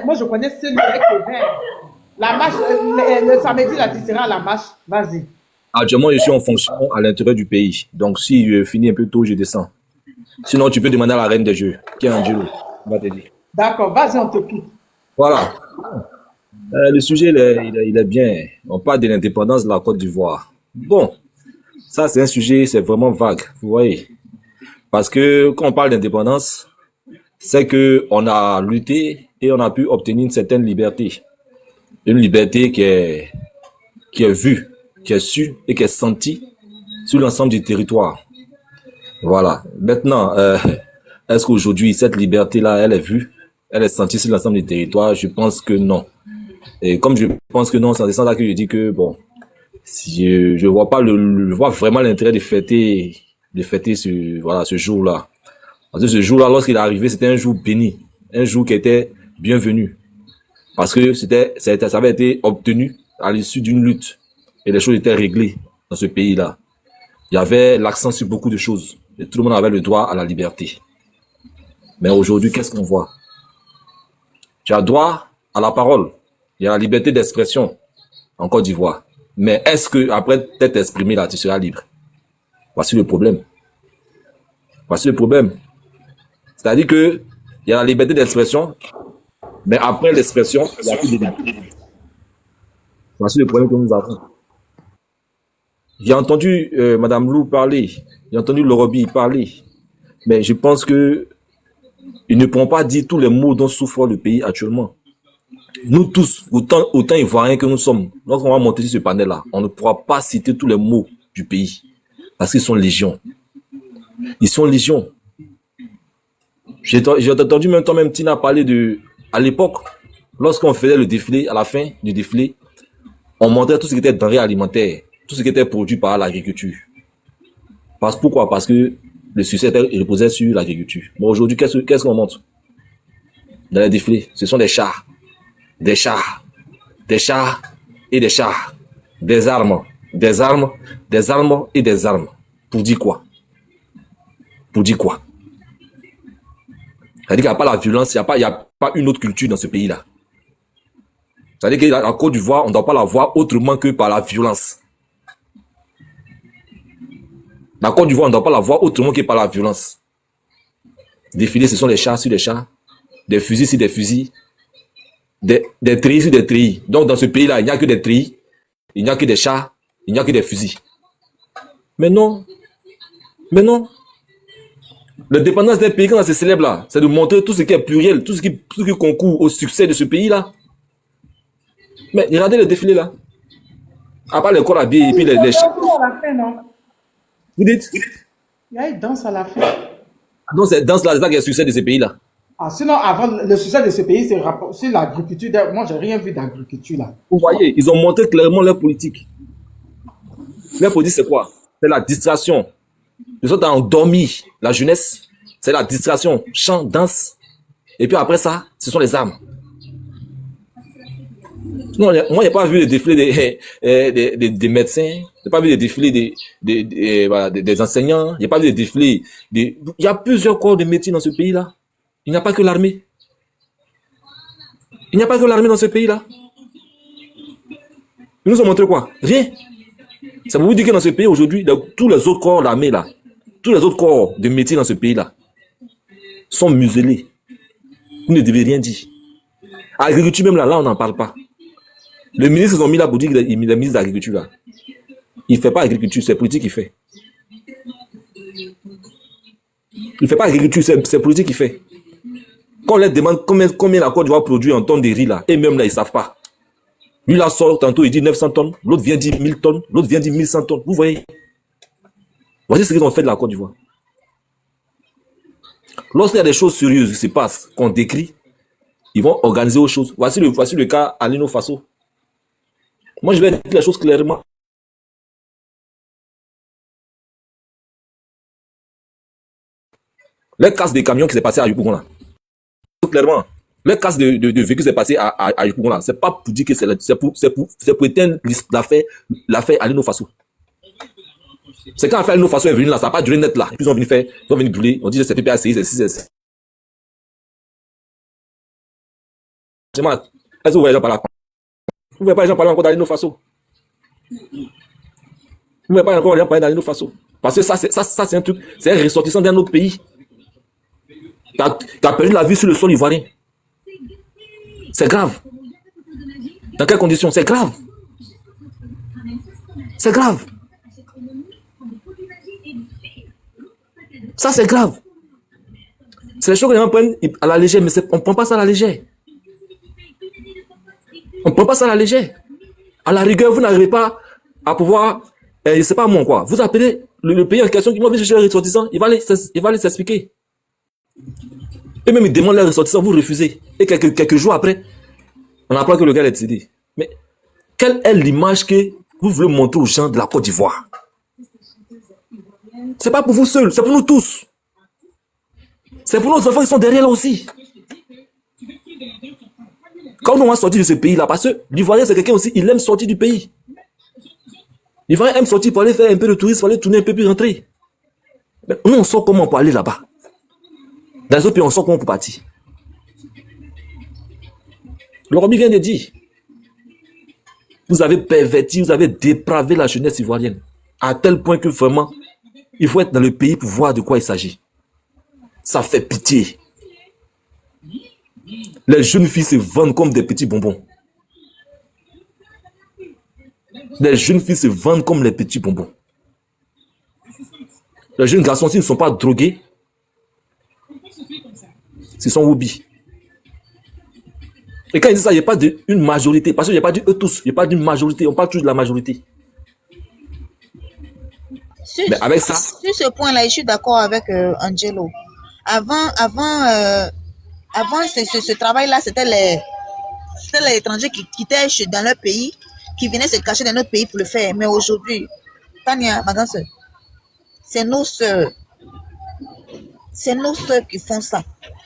moi, je connais celui avec le vert. La marche, le samedi, là, tu seras à la marche. Vas-y. Actuellement, je suis en fonction à l'intérieur du pays. Donc, si je finis un peu tôt, je descends. Sinon, tu peux demander à la reine des jeux, qui est Angelo. On va te dire. D'accord, vas-y, on te quitte. Voilà. Le sujet, il est bien. On parle de l'indépendance de la Côte d'Ivoire. Bon, ça, c'est un sujet, c'est vraiment vague. Vous voyez. Parce que quand on parle d'indépendance, c'est que on a lutté et on a pu obtenir une certaine liberté. Une liberté qui est vue, qui est su et qui est sentie sur l'ensemble du territoire. Voilà. Maintenant, est-ce qu'aujourd'hui, cette liberté-là, elle est vue, elle est sentie sur l'ensemble du territoire? Je pense que non. Et comme je pense que non, c'est en ce sens-là que je dis que, bon, si je vois pas je vois vraiment l'intérêt de fêter ce jour-là. Parce que ce jour-là, lorsqu'il est arrivé, c'était un jour béni, un jour qui était bienvenu. Parce que ça avait été obtenu à l'issue d'une lutte. Et les choses étaient réglées dans ce pays-là. Il y avait l'accent sur beaucoup de choses. Et tout le monde avait le droit à la liberté. Mais aujourd'hui, qu'est-ce qu'on voit? Tu as droit à la parole. Il y a la liberté d'expression en Côte d'Ivoire. Mais est-ce que après t'être exprimé là, tu seras libre? Voici le problème. Voici le problème. C'est-à-dire que il y a la liberté d'expression, mais après l'expression, il n'y a plus de liberté. Voici le problème que nous avons. J'ai entendu Madame Lou parler, j'ai entendu Lorobi parler, mais je pense que ils ne pourront pas dire tous les mots dont souffre le pays actuellement. Nous tous, autant ivoiriens que nous sommes, lorsqu'on va monter sur ce panel-là, on ne pourra pas citer tous les mots du pays, parce qu'ils sont légion. Ils sont légion. J'ai entendu même toi-même, Tina, parler de, à l'époque, lorsqu'on faisait le défilé, à la fin du défilé, on montrait tout ce qui était denrées alimentaires, tout ce qui était produit par l'agriculture. Pourquoi? Parce que le succès reposait sur l'agriculture. Bon, aujourd'hui, qu'est-ce qu'on montre dans les défilés? Ce sont des chars, des chars, des chars et des chars, des armes, des armes, des armes et des armes. Pour dire quoi? Pour dire quoi? C'est-à-dire qu'il n'y a pas la violence, il n'y a pas une autre culture dans ce pays-là. C'est-à-dire que la Côte d'Ivoire, on ne doit pas la voir autrement que par la violence. La Côte d'Ivoire, on ne doit pas la voir autrement que par la violence. Défiler, ce sont des chars sur des chars, des fusils sur des fusils, des treillis sur des treillis. Donc dans ce pays-là, il n'y a que des treillis, il n'y a que des chars, il n'y a que des fusils. Mais non, mais non. L'indépendance d'un pays, quand c'est célèbre là, c'est de montrer tout ce qui est pluriel, tout ce qui concourt au succès de ce pays-là. Mais regardez le défilé là. À part les corps habillés et puis les chars. À la fin, non? Vous dites? Il y a une danse à la fin. Donc c'est dans là, c'est ça qui est le succès de ces pays-là. Ah, sinon, avant, le succès de ce pays, c'est sur l'agriculture. Moi, j'ai rien vu d'agriculture là. Vous voyez, ils ont montré clairement leur politique. Leur politique, c'est quoi? C'est la distraction. Ils sont endormis. La jeunesse, c'est la distraction. Chant, danse. Et puis après ça, ce sont les armes. Non, moi, je n'ai pas vu le défilé des médecins. Je n'ai pas vu le défilé des enseignants. Je n'ai pas vu le défilé Il y a plusieurs corps de métier dans ce pays-là. Il n'y a pas que l'armée. Il n'y a pas que l'armée dans ce pays-là. Ils nous ont montré quoi? Rien. Ça veut vous dire que dans ce pays aujourd'hui, tous les autres corps d'armée là, tous les autres corps de métier dans ce pays-là sont muselés. Vous ne devez rien dire. Agriculture même là, on n'en parle pas. Le ministre, ils ont mis là pour dire qu'il est ministre de l'agriculture là. Il ne fait pas agriculture, c'est politique qu'il fait. Il ne fait pas agriculture, c'est politique qu'il fait. Quand on leur demande combien la Côte d'Ivoire produit en tonnes de riz là, et même là, ils ne savent pas. Lui là sort tantôt, il dit 900 tonnes, l'autre vient dire 1000 tonnes, l'autre vient dire 1100 tonnes. Vous voyez? Voici ce qu'ils ont fait de la Côte d'Ivoire. Lorsqu'il y a des choses sérieuses qui se passent, qu'on décrit, ils vont organiser autre chose. Voici le cas à Lino Faso. Moi, je vais dire les choses clairement. Les casses des camions qui s'est passé à Yopougon là. Clairement. Le cas de véhicule qui s'est passé à Yopougon là, c'est pas pour dire que c'est pour éteindre l'affaire Alino Faso. C'est quand l'affaire Alino Faso est venue là, ça n'a pas duré net là. Et puis ils ont venu brûler, on dit c'est PPACI, c'est Est-ce que vous voyez les gens parler? Vous ne voyez pas les gens parler encore d'Alino Faso? Vous ne voyez pas encore les gens parler d'Alino Faso? Parce que ça, c'est un truc, c'est un ressortissant d'un autre pays qui a perdu la vie sur le sol ivoirien. C'est grave. Dans quelles conditions? C'est grave. C'est grave. Ça, c'est grave. C'est les choses que les gens prennent à la légère, mais on ne prend pas ça à la légère. On ne prend pas ça à la légère. À la rigueur, vous n'arrivez pas à pouvoir, je ne sais pas moi quoi, vous appelez le pays en question qui m'a vu chercher les ressortissants, il va aller s'expliquer. Et même ils demandent les ressortissants, vous refusez. Et quelques jours après, on apprend que le gars est décédé. Mais quelle est l'image que vous voulez montrer aux gens de la Côte d'Ivoire? C'est pas pour vous seuls, c'est pour nous tous. C'est pour nos enfants qui sont derrière là aussi. Quand on va sortir de ce pays-là, parce que l'Ivoirien, c'est quelqu'un aussi, il aime sortir du pays. L'Ivoirien aime sortir pour aller faire un peu de tourisme, pour aller tourner un peu puis rentrer. Mais nous, on sort comment pour aller là-bas. Dans les autres pays, on sort comment pour partir. Le Romy vient de dire, vous avez perverti, vous avez dépravé la jeunesse ivoirienne. À tel point que vraiment, il faut être dans le pays pour voir de quoi il s'agit. Ça fait pitié. Les jeunes filles se vendent comme des petits bonbons. Les jeunes filles se vendent comme les petits bonbons. Les jeunes garçons, s'ils ne sont pas drogués, ce sont hobbies. Et quand ils disent ça, il n'y a pas d'une majorité. Parce qu'il n'y a pas dit eux tous. Il n'y a pas d'une majorité. On parle toujours de la majorité. Mais avec ça... Sur ce point-là, je suis d'accord avec Angelo. Avant ce travail-là, c'était les étrangers qui quittaient dans leur pays, qui venaient se cacher dans notre pays pour le faire. Mais aujourd'hui, Tania, ma grande soeur, c'est nos soeurs. C'est nos soeurs qui font ça.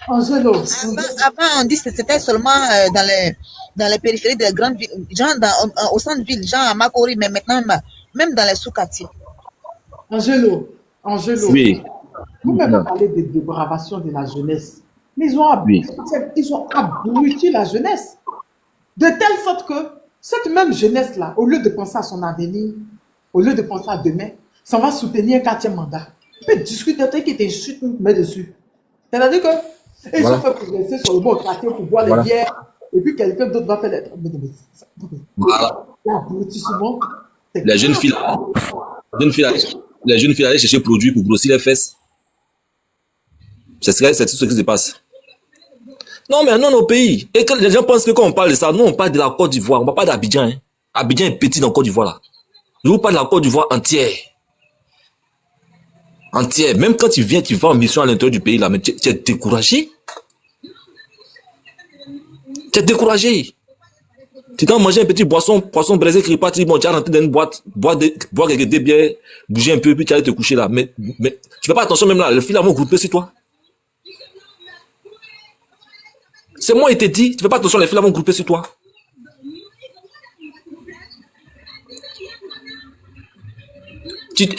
Angelo. Avant, on dit que c'était seulement dans les périphéries des grandes villes, genre au centre-ville, genre à Makori, mais maintenant, même dans les sous-quartiers. Angelo. Oui. Vous m'avez parlé de dépravation de la jeunesse. Mais ils ont abruti la jeunesse. De telle sorte que cette même jeunesse-là, au lieu de penser à son avenir, au lieu de penser à demain, ça va soutenir un quatrième mandat. Il peut discuter d'un truc qui t'insulte, nous met dessus. C'est-à-dire que ils ont fait progresser sur le bon quartier pour boire les bières, et puis quelqu'un d'autre va faire les... Voilà. L'abrutissement. Les jeunes filles allaient chercher produits pour grossir les fesses. C'est tout ce qui se passe. Non, mais non, nos pays. Et quand les gens pensent que quand on parle de ça, nous, on parle de la Côte d'Ivoire. On ne parle pas d'Abidjan. Hein. Abidjan est petit dans la Côte d'Ivoire, là. Je vous parle de la Côte d'Ivoire entière. Entière. Même quand tu vas en mission à l'intérieur du pays, là, mais tu es découragé. Tu es découragé. Tu t'en manges un petit poisson braisé qui repart, bon, tu as rentré dans une boîte, boire quelques bières, bouger un peu, puis tu allais te coucher là. Mais tu fais pas attention même là, les filles là vont grouper sur toi. C'est moi, il te dit, tu fais pas attention, les filles là vont grouper sur toi. Il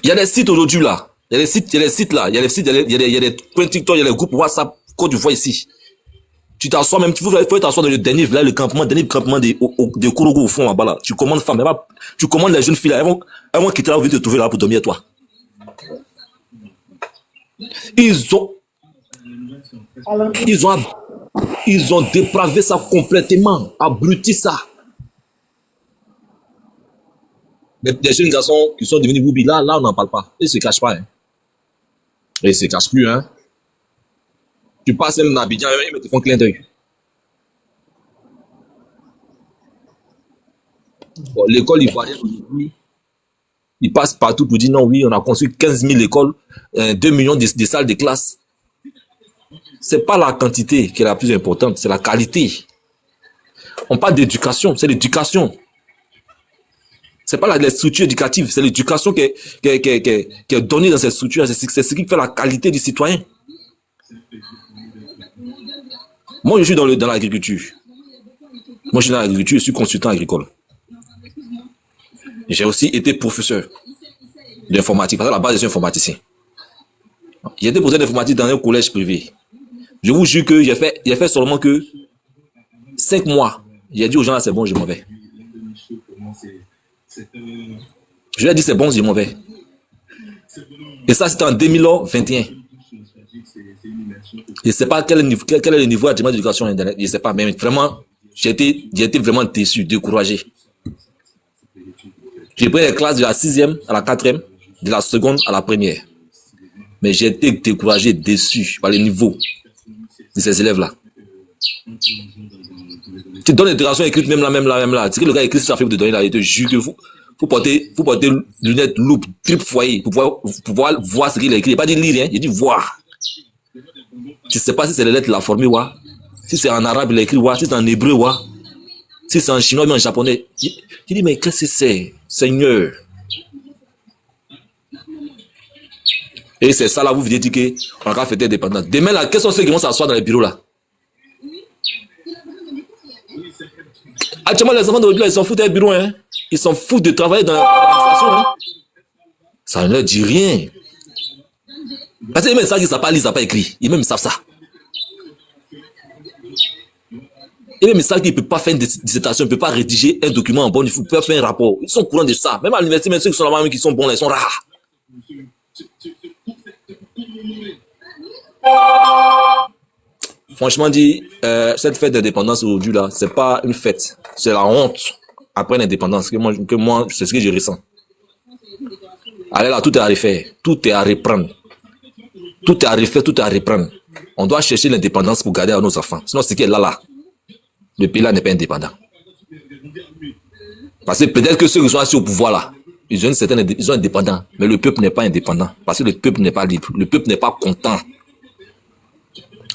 y a des sites aujourd'hui là. Il y a des sites là. Il y a des points TikTok, il y a des groupes WhatsApp, Côte d'Ivoire ici. Tu t'assois même, il faut t'asseoir dans le dernier campement de Kourougou au fond là-bas là. Tu commandes femmes, tu commandes les jeunes filles là, elles vont quitter là, venir te trouver là pour dormir toi. Ils ont dépravé ça complètement, abruti ça. Mais les jeunes garçons qui sont devenus boubi, là, on n'en parle pas. Ils se cachent pas, hein. Ils se cachent plus, hein. Tu passes même dans Abidjan, ils te font clin d'œil. Bon, l'école ivoirienne aujourd'hui, ils passent partout pour dire non, oui, on a construit 15 000 écoles, 2 millions de salles de classe. C'est pas la quantité qui est la plus importante, c'est la qualité. On parle d'éducation, c'est l'éducation. C'est pas les structures éducatives, c'est l'éducation qui est donnée dans ces structures. C'est ce qui fait la qualité du citoyen. Moi, je suis dans l'agriculture. Moi, je suis dans l'agriculture, je suis consultant agricole. J'ai aussi été professeur d'informatique, parce que à la base, je suis informaticien. J'ai été professeur d'informatique dans un collège privé. Je vous jure que j'ai fait seulement que 5 mois, j'ai dit aux gens là, c'est bon, je m'en vais. Je lui ai dit, c'est bon, je m'en vais. Et ça, c'était en 2021. Je ne sais pas quel est le niveau actuellement d'éducation Internet. Je ne sais pas, mais vraiment, j'ai été vraiment déçu, découragé. J'ai pris les classes de la 6e à la 4e, de la seconde à la première. Mais j'ai été découragé, déçu par le niveau de ces élèves-là. Tu donnes l'intégration écrite même là. C'est que le gars écrit sur la feuille de donner là, il te jure que faut porter lunettes, loupe, triple foyer pour pouvoir voir ce qu'il a écrit. Il n'a pas dit lire, hein, il dit voir. Je ne sais pas si c'est les lettres de la formule, wa. Si c'est en arabe, il a écrit, wa. Si c'est en hébreu, wa. Si c'est en chinois, mais en japonais. Il dit, mais qu'est-ce que c'est, Seigneur? Et c'est ça là, vous venez dire qu'on va fêter l'indépendance. Demain là, quels sont ceux qui vont s'asseoir dans les bureaux là? Actuellement, les enfants de là, ils s'en foutent des bureaux, hein. Ils s'en foutent de travailler dans l'administration, hein. Ça ne leur dit rien. Parce qu'ils même savent qu'ils ne savent pas lire, ils ne savent pas écrire. Ils même savent ça. Et même ils savent qu'ils ne peuvent pas faire une dissertation, ils ne peuvent pas rédiger un document en bon, il peuvent faire un rapport. Ils sont au courant de ça. Même à l'université, même ceux qui sont là-bas, qui sont bons, là, ils sont rares. Franchement dit, cette fête d'indépendance aujourd'hui là, c'est pas une fête, c'est la honte après l'indépendance que moi, c'est ce que je ressens. Allez là, tout est à refaire, tout est à reprendre, tout est à refaire, tout est à reprendre. On doit chercher l'indépendance pour garder à nos enfants. Sinon, ce qui est là, le pays là n'est pas indépendant. Parce que peut-être que ceux qui sont assis au pouvoir là, ils sont indépendants, mais le peuple n'est pas indépendant parce que le peuple n'est pas libre, le peuple n'est pas content.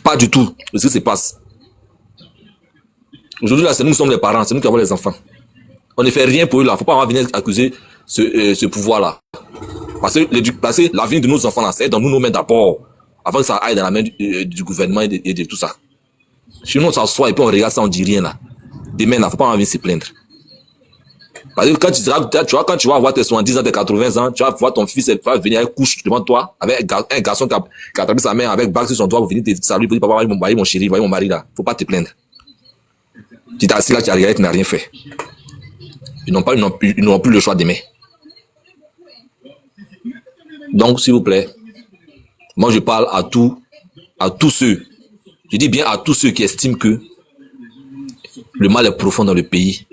Pas du tout de ce qui se passe. Aujourd'hui, là, c'est nous qui sommes les parents, c'est nous qui avons les enfants. On ne fait rien pour eux, là. Il ne faut pas venir accuser ce pouvoir-là. Parce que l'avenir de nos enfants, là, c'est dans nos mains d'abord, avant que ça aille dans la main du gouvernement et de tout ça. Si nous, on s'assoit et puis on regarde ça, on ne dit rien, là. Demain, là, il ne faut pas venir se plaindre. Parce que quand tu vas avoir tes 70 ans, tes 80 ans, tu vas voir ton fils va venir avec couche devant toi, avec un garçon qui a attrapé sa main avec bague sur son doigt pour venir te saluer, pour dire, papa, voyez mon chéri, voyez mon mari là. Faut pas te plaindre. Tu t'es assis là, tu as regardé, tu n'as rien fait. Ils n'auront plus le choix d'aimer. Donc, s'il vous plaît, moi je parle à tous ceux, je dis bien à tous ceux qui estiment que le mal est profond dans le pays.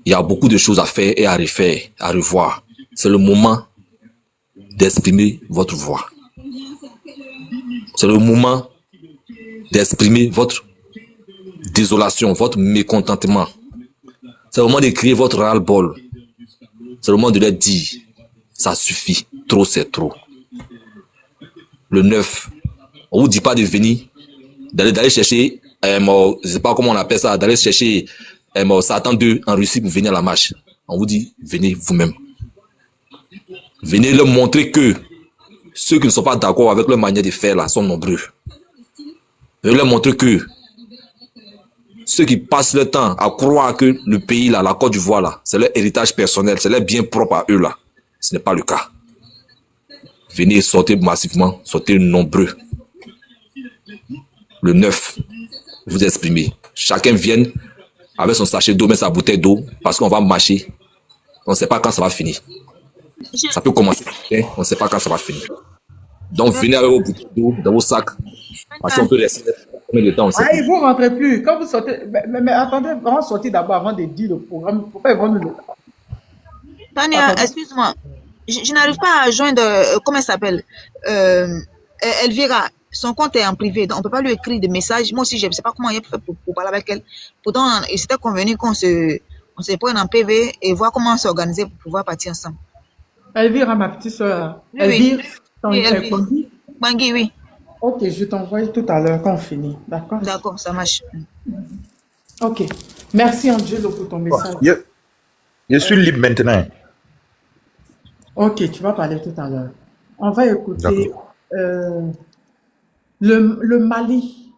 Il y a beaucoup de choses à faire et à refaire, à revoir. C'est le moment d'exprimer votre voix. C'est le moment d'exprimer votre désolation, votre mécontentement. C'est le moment d'écrire votre ras-le-bol. C'est le moment de leur dire, ça suffit, trop c'est trop. Le 9, on vous dit pas de venir, d'aller chercher, je sais pas comment on appelle ça, d'aller chercher Satan 2 en Russie pour venir à la marche. On vous dit, venez vous-même. Venez leur montrer que ceux qui ne sont pas d'accord avec leur manière de faire là sont nombreux. Venez leur montrer que ceux qui passent leur temps à croire que le pays là, la Côte d'Ivoire là, c'est leur héritage personnel, c'est leur bien propre à eux là. Ce n'est pas le cas. Venez sortir massivement, sortir nombreux. Le 9, vous exprimez. Chacun vienne avec son sachet d'eau, met sa bouteille d'eau, parce qu'on va marcher. On ne sait pas quand ça va finir. Ça peut commencer, hein? On ne sait pas quand ça va finir. Donc, venez avec vos bouteilles d'eau dans vos sacs. Parce qu'on peut rester combien de temps, on sait. Ah, ils vous rentrez plus. Quand vous sortez, mais attendez, vraiment sortir d'abord avant de dire le programme. Il ne faut pas vendre le. Tania, excuse-moi. Je n'arrive pas à joindre, comment elle s'appelle, Elvira. Son compte est en privé, donc on ne peut pas lui écrire des messages. Moi aussi, je ne sais pas comment il a fait pour parler avec elle. Pourtant, il s'était convenu qu'on se prenne en PV et voir comment s'organiser pour pouvoir partir ensemble. Elvira, ma petite soeur. Oui, Elvira, oui, Bangui, oui. Ok, je t'envoie tout à l'heure quand on finit. D'accord? D'accord, ça marche. Ok. Merci, Angelo, pour ton message. Je suis libre maintenant. Ok, tu vas parler tout à l'heure. On va écouter le Mali.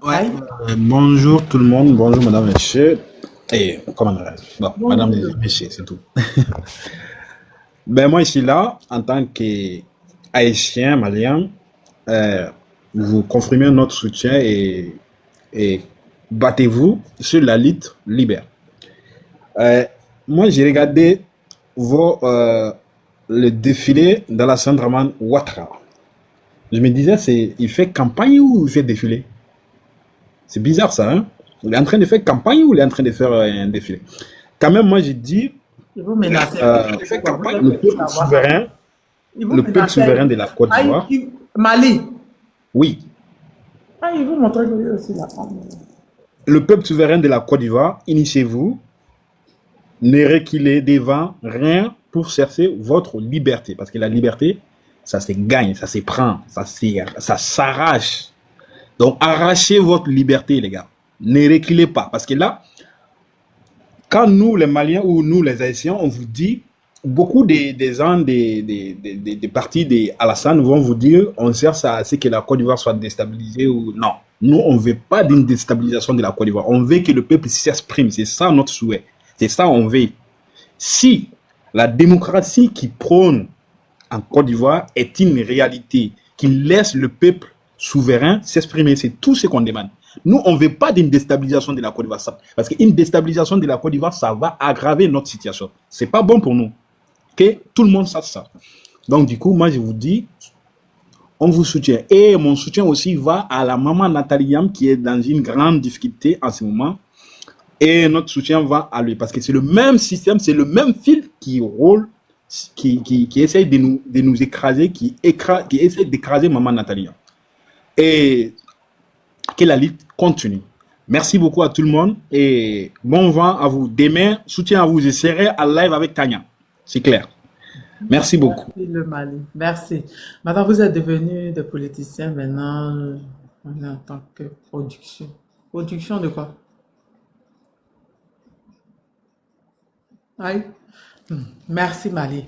Ouais. Bonjour tout le monde, bonjour madame et monsieur. Et comment on dit? Bon, bonjour. Madame et monsieur, c'est tout. Ben moi ici là, en tant qu'Haïtien, Malien, vous confirmez notre soutien et et battez-vous sur la lutte libère. Moi, j'ai regardé le défilé d'Alassane Dramane Ouattara. Je me disais, il fait campagne ou il fait défilé? C'est bizarre ça, hein? Il est en train de faire campagne ou il est en train de faire un défilé? Quand même, moi, j'ai dit, Vous menacez. le peuple souverain, de la Côte d'Ivoire. Mali. Oui. Ah, il vous montrer que lui aussi la femme. Le peuple souverain de la Côte d'Ivoire, initiez-vous, ne reculez devant rien pour chercher votre liberté. Parce que la liberté, ça se gagne, ça se prend, ça s'arrache. Donc, arrachez votre liberté, les gars. Ne reculez pas. Parce que là, quand nous, les Maliens ou nous, les Haïtiens, on vous dit, beaucoup des gens des partis d'Alassane vont vous dire, on cherche à ce que la Côte d'Ivoire soit déstabilisée ou non. Nous, on ne veut pas d'une déstabilisation de la Côte d'Ivoire. On veut que le peuple s'exprime. C'est ça notre souhait. C'est ça on veut. Si la démocratie qui prône en Côte d'Ivoire est une réalité, qui laisse le peuple souverain s'exprimer, c'est tout ce qu'on demande. Nous, on ne veut pas d'une déstabilisation de la Côte d'Ivoire. Parce qu'une déstabilisation de la Côte d'Ivoire, ça va aggraver notre situation. Ce n'est pas bon pour nous. Que tout le monde sache ça. Donc, du coup, moi, je vous dis, on vous soutient. Et mon soutien aussi va à la maman Nathalie Yam qui est dans une grande difficulté en ce moment. Et notre soutien va à lui. Parce que c'est le même système, c'est le même fil qui roule, qui essaye de nous écraser, qui essaye d'écraser maman Nathalie Yam. Et que la lutte continue. Merci beaucoup à tout le monde et bon vent à vous. Demain, soutien à vous. Je serai à live avec Tania. C'est clair. Merci beaucoup. Merci le Mali. Merci. Maintenant, vous êtes devenus des politiciens maintenant en tant que production. Production de quoi? Aïe. Merci Mali.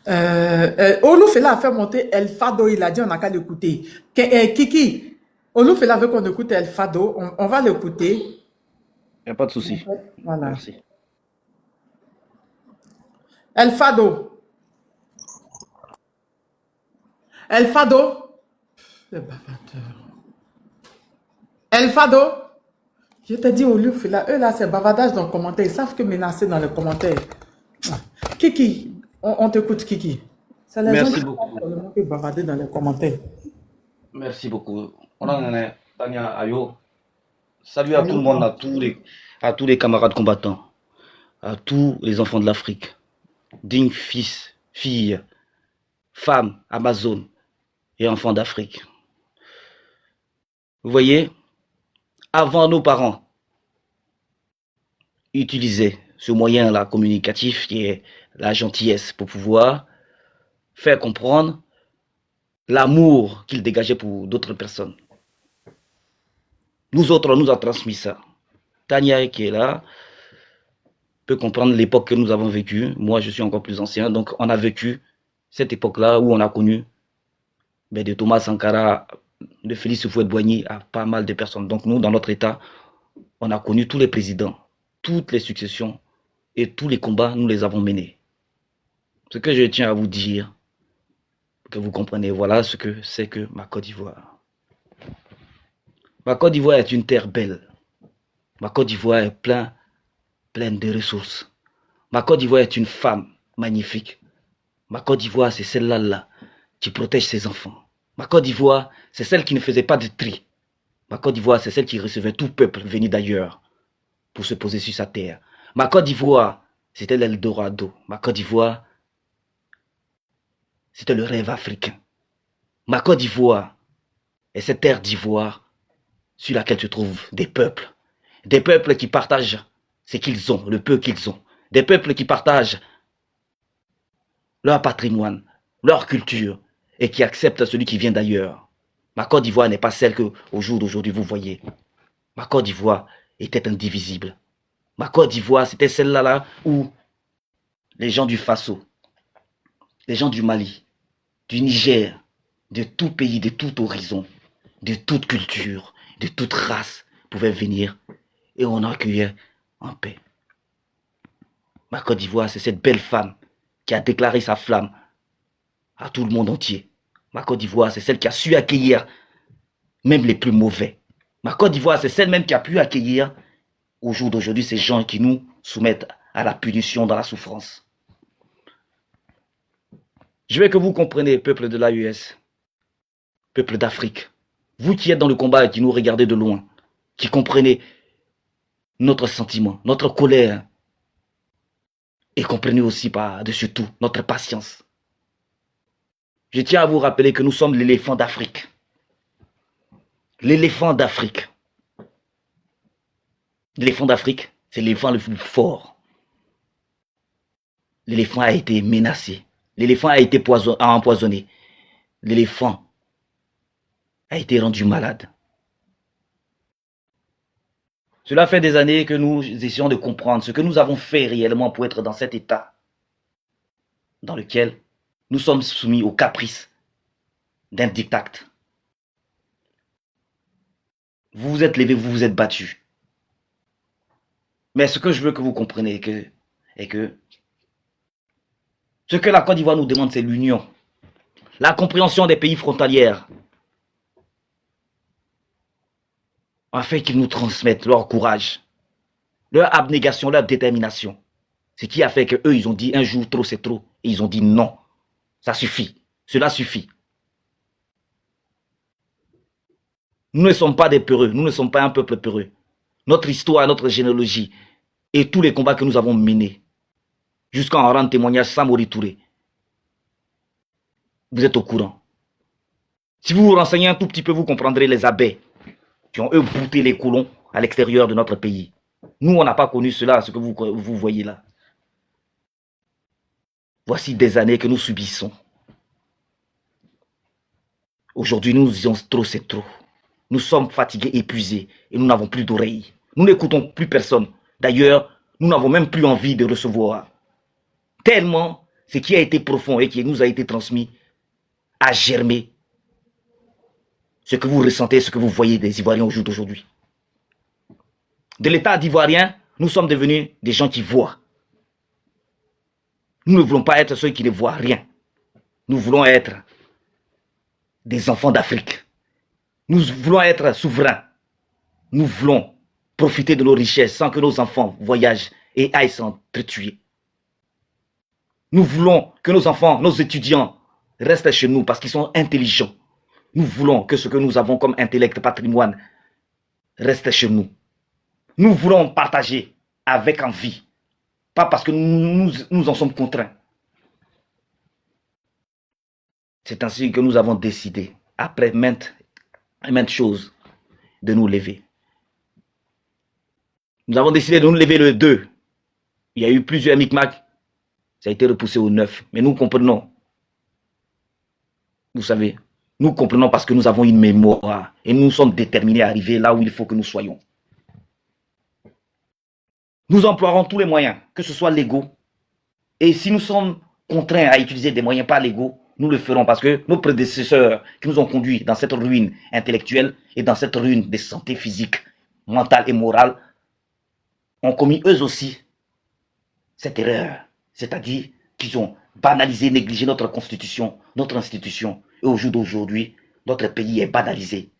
Olufela a fait monter El Fado, il a dit on n'a qu'à l'écouter. Kiki, Olufela veut qu'on écoute El Fado, on va l'écouter. Il n'y a pas de souci. Voilà. Merci. El Fado. El Fado. Le bavardeur. El Fado. Je t'ai dit Olufela, eux là c'est bavardage dans le commentaire, ils savent que menacer dans les commentaires. Kiki, on t'écoute Kiki. C'est les Merci gens beaucoup. qui bavardent dans les commentaires. Merci beaucoup. On en est, Tania Ayo. Salut à tout le monde, à tous les camarades combattants, à tous les enfants de l'Afrique, dignes fils, filles, femmes, Amazones et enfants d'Afrique. Vous voyez, avant nos parents utilisaient ce moyen-là communicatif qui est la gentillesse pour pouvoir faire comprendre l'amour qu'ils dégageaient pour d'autres personnes. Nous autres, on nous a transmis ça. Tania qui est là peut comprendre l'époque que nous avons vécue. Moi, je suis encore plus ancien, donc on a vécu cette époque-là où on a connu de Thomas Sankara, de Félix Houphouët-Boigny à pas mal de personnes. Donc nous, dans notre État, on a connu tous les présidents, toutes les successions et tous les combats, nous les avons menés. Ce que je tiens à vous dire, que vous comprenez, voilà ce que c'est que ma Côte d'Ivoire. Ma Côte d'Ivoire est une terre belle. Ma Côte d'Ivoire est pleine de ressources. Ma Côte d'Ivoire est une femme magnifique. Ma Côte d'Ivoire, c'est celle-là qui protège ses enfants. Ma Côte d'Ivoire, c'est celle qui ne faisait pas de tri. Ma Côte d'Ivoire, c'est celle qui recevait tout peuple venu d'ailleurs pour se poser sur sa terre. Ma Côte d'Ivoire, c'était l'Eldorado. Ma Côte d'Ivoire, c'était le rêve africain. Ma Côte d'Ivoire est cette terre d'ivoire sur laquelle se trouvent des peuples qui partagent ce qu'ils ont, le peu qu'ils ont, des peuples qui partagent leur patrimoine, leur culture et qui acceptent celui qui vient d'ailleurs. Ma Côte d'Ivoire n'est pas celle que au jour d'aujourd'hui vous voyez. Ma Côte d'Ivoire était indivisible. Ma Côte d'Ivoire, c'était celle-là où les gens du Faso, les gens du Mali, du Niger, de tout pays, de tout horizon, de toute culture, de toute race pouvaient venir et on accueillait en paix. Ma Côte d'Ivoire, c'est cette belle femme qui a déclaré sa flamme à tout le monde entier. Ma Côte d'Ivoire, c'est celle qui a su accueillir même les plus mauvais. Ma Côte d'Ivoire, c'est celle même qui a pu accueillir au jour d'aujourd'hui ces gens qui nous soumettent à la punition dans la souffrance. Je veux que vous compreniez, peuple de l'AES, peuple d'Afrique, vous qui êtes dans le combat et qui nous regardez de loin, qui comprenez notre sentiment, notre colère, et comprenez aussi par-dessus tout notre patience. Je tiens à vous rappeler que nous sommes l'éléphant d'Afrique. L'éléphant d'Afrique. L'éléphant d'Afrique, c'est l'éléphant le plus fort. L'éléphant a été menacé. L'éléphant a été empoisonné. L'éléphant a été rendu malade. Cela fait des années que nous essayons de comprendre ce que nous avons fait réellement pour être dans cet état dans lequel nous sommes soumis aux caprices d'un diktat. Vous vous êtes levé, vous vous êtes battu. Mais ce que je veux que vous compreniez est que ce que la Côte d'Ivoire nous demande, c'est l'union, la compréhension des pays frontaliers, afin qu'ils nous transmettent leur courage, leur abnégation, leur détermination. Ce qui a fait qu'eux, ils ont dit un jour trop, c'est trop. Et ils ont dit non, ça suffit, cela suffit. Nous ne sommes pas des peureux, nous ne sommes pas un peuple peureux. Notre histoire, notre généalogie et tous les combats que nous avons menés, jusqu'à en rendre témoignage Samori Touré, vous êtes au courant. Si vous vous renseignez un tout petit peu, vous comprendrez les abbés qui ont eux bouté les colons à l'extérieur de notre pays. Nous, on n'a pas connu cela, ce que vous voyez là. Voici des années que nous subissons. Aujourd'hui, nous disons trop, c'est trop. Nous sommes fatigués, épuisés et nous n'avons plus d'oreilles. Nous n'écoutons plus personne. D'ailleurs, nous n'avons même plus envie de recevoir. Tellement ce qui a été profond et qui nous a été transmis a germé. Ce que vous ressentez, ce que vous voyez des Ivoiriens au jour d'aujourd'hui. De l'état d'Ivoirien, nous sommes devenus des gens qui voient. Nous ne voulons pas être ceux qui ne voient rien. Nous voulons être des enfants d'Afrique. Nous voulons être souverains. Nous voulons profiter de nos richesses sans que nos enfants voyagent et aillent s'entretuer. Nous voulons que nos enfants, nos étudiants restent chez nous parce qu'ils sont intelligents. Nous voulons que ce que nous avons comme intellect, patrimoine, reste chez nous. Nous voulons partager avec envie, pas parce que nous en sommes contraints. C'est ainsi que nous avons décidé, après maintes choses, de nous lever. Nous avons décidé de nous lever le 2. Il y a eu plusieurs micmacs. Ça a été repoussé au 9. Mais nous comprenons. Vous savez, nous comprenons parce que nous avons une mémoire. Et nous sommes déterminés à arriver là où il faut que nous soyons. Nous emploierons tous les moyens, que ce soit légaux. Et si nous sommes contraints à utiliser des moyens pas légaux, nous le ferons parce que nos prédécesseurs qui nous ont conduits dans cette ruine intellectuelle et dans cette ruine de santé physique, mentale et morale ont commis eux aussi cette erreur. C'est-à-dire qu'ils ont banalisé, négligé notre constitution, notre institution. Et au jour d'aujourd'hui, notre pays est banalisé.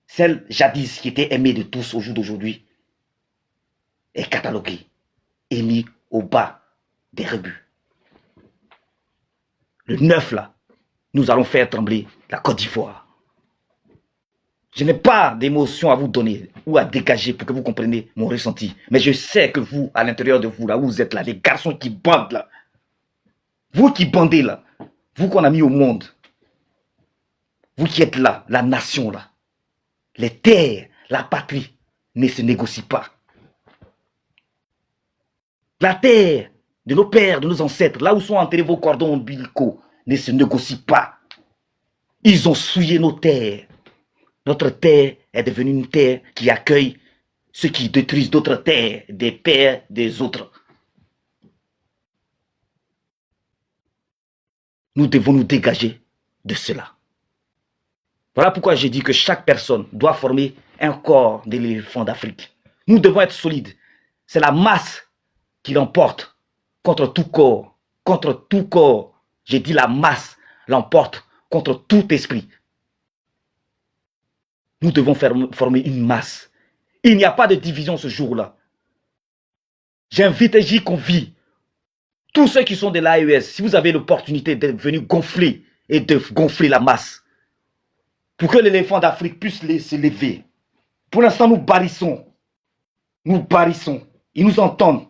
Celle jadis qui était aimée de tous au jour d'aujourd'hui est cataloguée et mise au bas des rebuts. Le 9 là, nous allons faire trembler la Côte d'Ivoire. Je n'ai pas d'émotion à vous donner ou à dégager pour que vous compreniez mon ressenti. Mais je sais que vous, à l'intérieur de vous, là où vous êtes là, les garçons qui bandent là, vous qui bandez là, vous qu'on a mis au monde, vous qui êtes là, la nation là, les terres, la patrie ne se négocient pas. La terre de nos pères, de nos ancêtres, là où sont enterrés vos cordons ombilicaux, ne se négocie pas. Ils ont souillé nos terres. Notre terre est devenue une terre qui accueille ceux qui détruisent d'autres terres, des pères des autres. Nous devons nous dégager de cela. Voilà pourquoi j'ai dit que chaque personne doit former un corps d'éléphant d'Afrique. Nous devons être solides. C'est la masse qui l'emporte contre tout corps. Contre tout corps. J'ai dit la masse l'emporte contre tout esprit. Nous devons former une masse. Il n'y a pas de division ce jour-là. J'invite et j'y convie tous ceux qui sont de l'AES, si vous avez l'opportunité d'être venus gonfler et de gonfler la masse, pour que l'éléphant d'Afrique puisse se lever. Pour l'instant, nous barrissons. Nous barrissons. Ils nous entendent.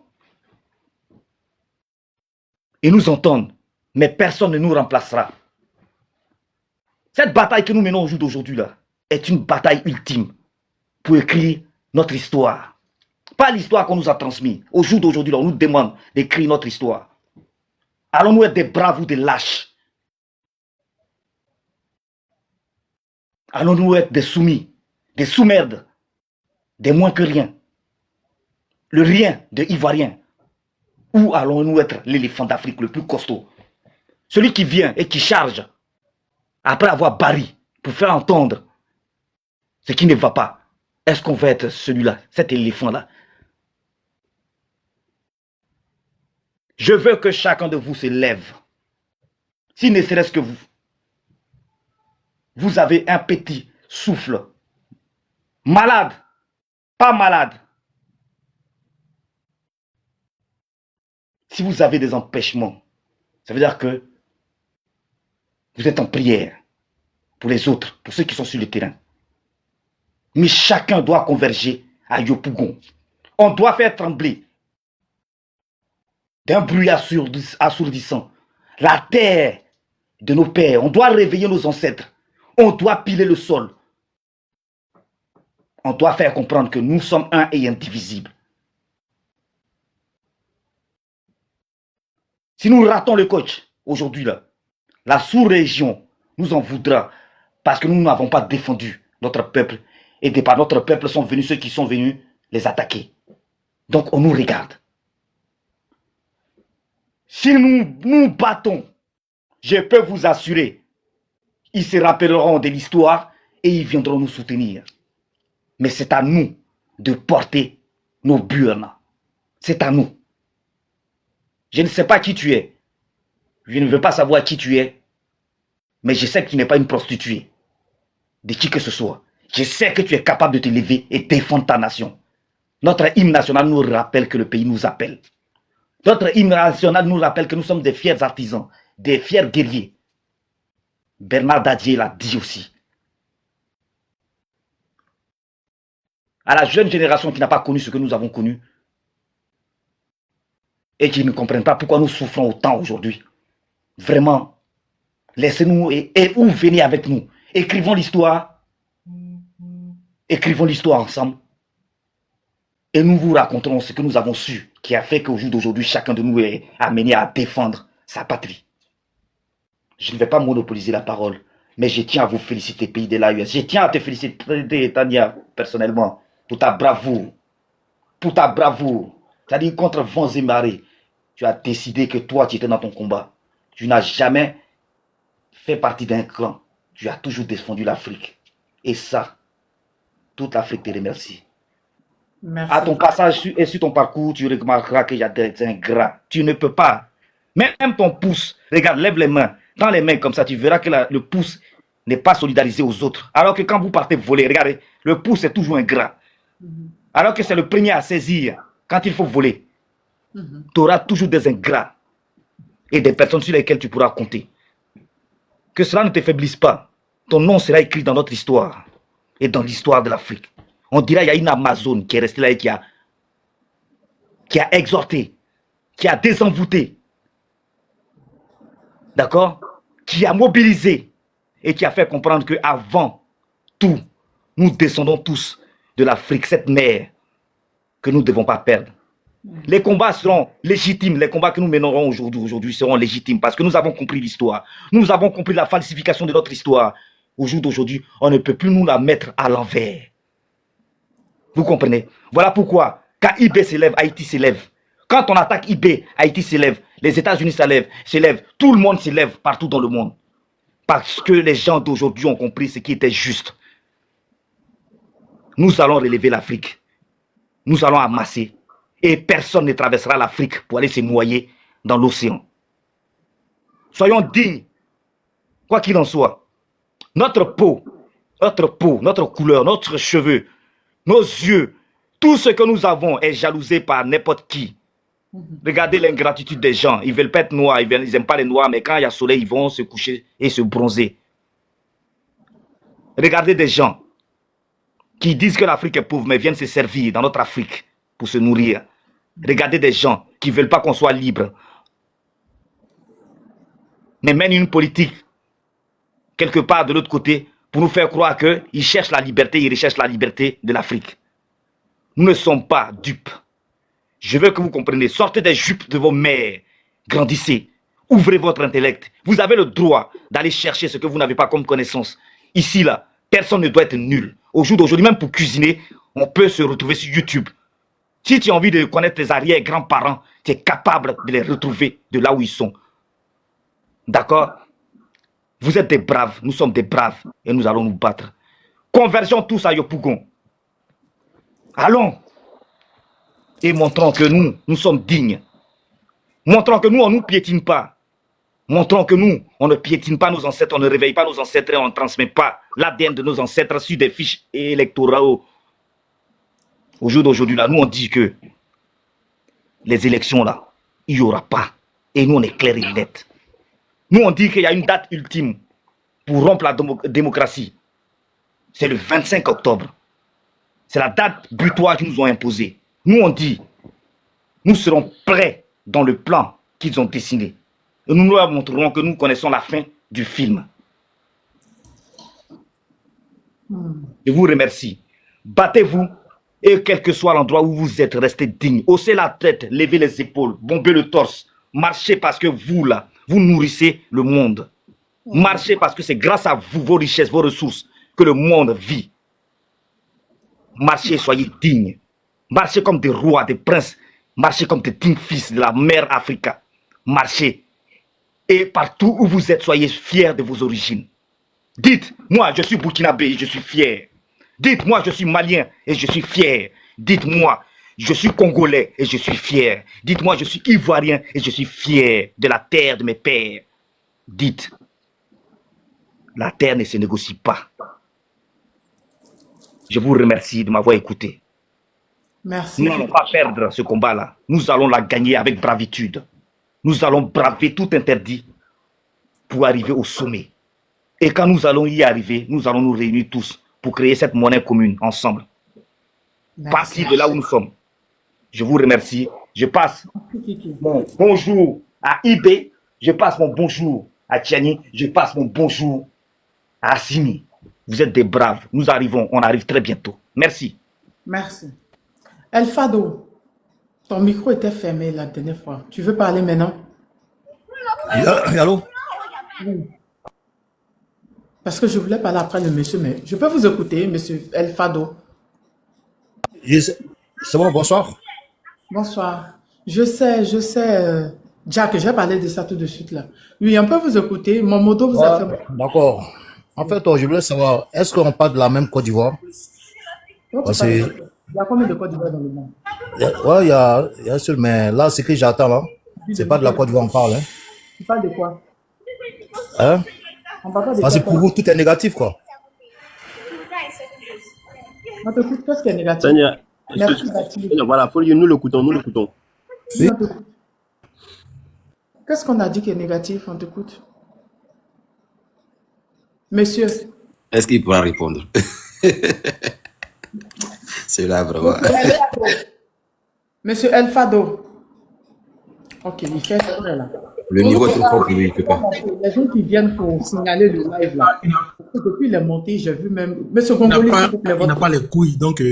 Ils nous entendent. Mais personne ne nous remplacera. Cette bataille que nous menons au jour d'aujourd'hui là est une bataille ultime pour écrire notre histoire. Pas l'histoire qu'on nous a transmise. Au jour d'aujourd'hui, on nous demande d'écrire notre histoire. Allons-nous être des braves ou des lâches? Allons-nous être des soumis, des sous-merdes, des moins que rien? Le rien de Ivoirien? Ou allons-nous être l'éléphant d'Afrique le plus costaud? Celui qui vient et qui charge après avoir barri pour faire entendre ce qui ne va pas. Est-ce qu'on va être celui-là, cet éléphant-là? Je veux que chacun de vous se lève. Si ne serait-ce que vous avez un petit souffle. Malade, pas malade. Si vous avez des empêchements, ça veut dire que vous êtes en prière pour les autres, pour ceux qui sont sur le terrain. Mais chacun doit converger à Yopougon. On doit faire trembler d'un bruit assourdissant la terre de nos pères. On doit réveiller nos ancêtres. On doit piler le sol. On doit faire comprendre que nous sommes un et indivisibles. Si nous ratons le coach aujourd'hui, là, la sous-région nous en voudra parce que nous n'avons pas défendu notre peuple. Et de par notre peuple sont venus ceux qui sont venus les attaquer. Donc on nous regarde. Si nous nous battons, je peux vous assurer, ils se rappelleront de l'histoire et ils viendront nous soutenir. Mais c'est à nous de porter nos burnes. C'est à nous. Je ne sais pas qui tu es. Je ne veux pas savoir qui tu es. Mais je sais que tu n'es pas une prostituée. De qui que ce soit. Je sais que tu es capable de te lever et défendre ta nation. Notre hymne national nous rappelle que le pays nous appelle. Notre hymne national nous rappelle que nous sommes des fiers artisans, des fiers guerriers. Bernard Dadier l'a dit aussi. À la jeune génération qui n'a pas connu ce que nous avons connu et qui ne comprennent pas pourquoi nous souffrons autant aujourd'hui, vraiment, laissez-nous ou venez avec nous. Écrivons l'histoire. Écrivons l'histoire ensemble. Et nous vous raconterons ce que nous avons su, qui a fait qu'au jour d'aujourd'hui, chacun de nous est amené à défendre sa patrie. Je ne vais pas monopoliser la parole, mais je tiens à vous féliciter, pays de l'AES. Je tiens à te féliciter, Tania, personnellement, pour ta bravoure. Pour ta bravoure. C'est-à-dire, contre vents et marées, tu as décidé que toi, tu étais dans ton combat. Tu n'as jamais fait partie d'un clan. Tu as toujours défendu l'Afrique. Et ça, toute l'Afrique te remercie. Merci. À ton passage et sur ton parcours, tu remarqueras qu'il y a des ingrats. Tu ne peux pas. Même ton pouce, regarde, lève les mains. Dans les mains comme ça, tu verras que le pouce n'est pas solidarisé aux autres. Alors que quand vous partez voler, regardez, le pouce est toujours ingrat. Alors que c'est le premier à saisir quand il faut voler. Tu auras toujours des ingrats et des personnes sur lesquelles tu pourras compter. Que cela ne te faiblisse pas. Ton nom sera écrit dans notre histoire et dans l'histoire de l'Afrique. On dirait qu'il y a une Amazone qui est restée là et qui a exhorté, qui a désenvoûté, d'accord, qui a mobilisé et qui a fait comprendre qu'avant tout, nous descendons tous de l'Afrique, cette mer que nous ne devons pas perdre. Les combats seront légitimes, les combats que nous mènerons aujourd'hui seront légitimes parce que nous avons compris l'histoire. Nous avons compris la falsification de notre histoire. Au jour d'aujourd'hui, on ne peut plus nous la mettre à l'envers. Vous comprenez? Voilà pourquoi, quand IB s'élève, Haïti s'élève. Quand on attaque IB, Haïti s'élève. Les États-Unis s'élèvent. Tout le monde s'élève partout dans le monde. Parce que les gens d'aujourd'hui ont compris ce qui était juste. Nous allons relever l'Afrique. Nous allons amasser. Et personne ne traversera l'Afrique pour aller se noyer dans l'océan. Soyons dignes. Quoi qu'il en soit, notre peau notre peau, notre couleur, notre cheveux, nos yeux, tout ce que nous avons est jalousé par n'importe qui. Regardez l'ingratitude des gens. Ils ne veulent pas être noirs, ils n'aiment pas les noirs, mais quand il y a soleil, ils vont se coucher et se bronzer. Regardez des gens qui disent que l'Afrique est pauvre, mais viennent se servir dans notre Afrique pour se nourrir. Regardez des gens qui ne veulent pas qu'on soit libre, mais mènent une politique quelque part de l'autre côté pour nous faire croire qu'ils cherchent la liberté, ils recherchent la liberté de l'Afrique. Nous ne sommes pas dupes. Je veux que vous compreniez. Sortez des jupes de vos mères. Grandissez. Ouvrez votre intellect. Vous avez le droit d'aller chercher ce que vous n'avez pas comme connaissance. Ici, là, personne ne doit être nul. Au jour d'aujourd'hui, même pour cuisiner, on peut se retrouver sur YouTube. Si tu as envie de connaître tes arrière-grands-parents, tu es capable de les retrouver de là où ils sont. D'accord? Vous êtes des braves, nous sommes des braves et nous allons nous battre. Convergeons tous à Yopougon. Allons et montrons que nous sommes dignes. Montrons que nous, on ne nous piétine pas. Montrons que nous, on ne piétine pas nos ancêtres, on ne réveille pas nos ancêtres et on ne transmet pas l'ADN de nos ancêtres sur des fiches électoraux. Au jour d'aujourd'hui, là, nous, on dit que les élections, là, il n'y aura pas. Et nous, on est clair et net. Nous, on dit qu'il y a une date ultime pour rompre la démocratie. C'est le 25 octobre. C'est la date butoir qu'ils nous ont imposée. Nous, on dit, nous serons prêts dans le plan qu'ils ont dessiné. Et nous leur montrerons que nous connaissons la fin du film. Je vous remercie. Battez-vous et quel que soit l'endroit où vous êtes, restez digne. Haussez la tête, levez les épaules, bombez le torse. Marchez parce que vous, là, vous nourrissez le monde. Marchez parce que c'est grâce à vous, vos richesses, vos ressources, que le monde vit. Marchez, soyez dignes. Marchez comme des rois, des princes. Marchez comme des dignes fils de la mère Africa. Marchez. Et partout où vous êtes, soyez fiers de vos origines. Dites, moi, je suis burkinabé et je suis fier. Dites, moi, je suis malien et je suis fier. Dites-moi, je suis congolais et je suis fier. Dites-moi, je suis ivoirien et je suis fier de la terre de mes pères. Dites, la terre ne se négocie pas. Je vous remercie de m'avoir écouté. Merci. Nous n'allons pas perdre ce combat-là. Nous allons la gagner avec bravitude. Nous allons braver tout interdit pour arriver au sommet. Et quand nous allons y arriver, nous allons nous réunir tous pour créer cette monnaie commune ensemble. Partir de là où nous sommes. Je vous remercie. Je passe mon bonjour à Ibé. Je passe mon bonjour à Tiani. Je passe mon bonjour à Assimi. Vous êtes des braves. Nous arrivons. On arrive très bientôt. Merci. Merci. El Fado, ton micro était fermé la dernière fois. Tu veux parler maintenant? Allô? Oui. Parce que je voulais parler après le monsieur, mais je peux vous écouter, monsieur El Fado. C'est bon, bonsoir. Bonsoir. Je sais, Jack, j'ai parlé de ça tout de suite là. Oui, on peut vous écouter. Mon moto vous a fait. D'accord. En fait, je voulais savoir, est-ce qu'on parle de la même Côte d'Ivoire? Il y a combien de Côte d'Ivoire dans le monde? Ouais, il y a un seul, mais là, ce que j'attends là, c'est pas de la Côte d'Ivoire qu'on parle. Hein? Tu parles de quoi? Hein? On parle pas de Parce que pour vous, tout est négatif, quoi. On t'écoute, qu'est-ce qui est négatif? Tania, Merci, Baptiste. voilà, faut dire, nous l'écoutons, nous l'écoutons. Oui, on t'écoute. Qu'est-ce qu'on a dit qui est négatif? On t'écoute. Monsieur. Est-ce qu'il pourra répondre? C'est là vraiment. Monsieur El Fado. Ok, il fait ça là. Le niveau est trop fort pour lui, il ne peut pas. Les gens qui viennent pour signaler le live là. Depuis les montées, j'ai vu même. Monsieur Congolais, il n'a pas les couilles, donc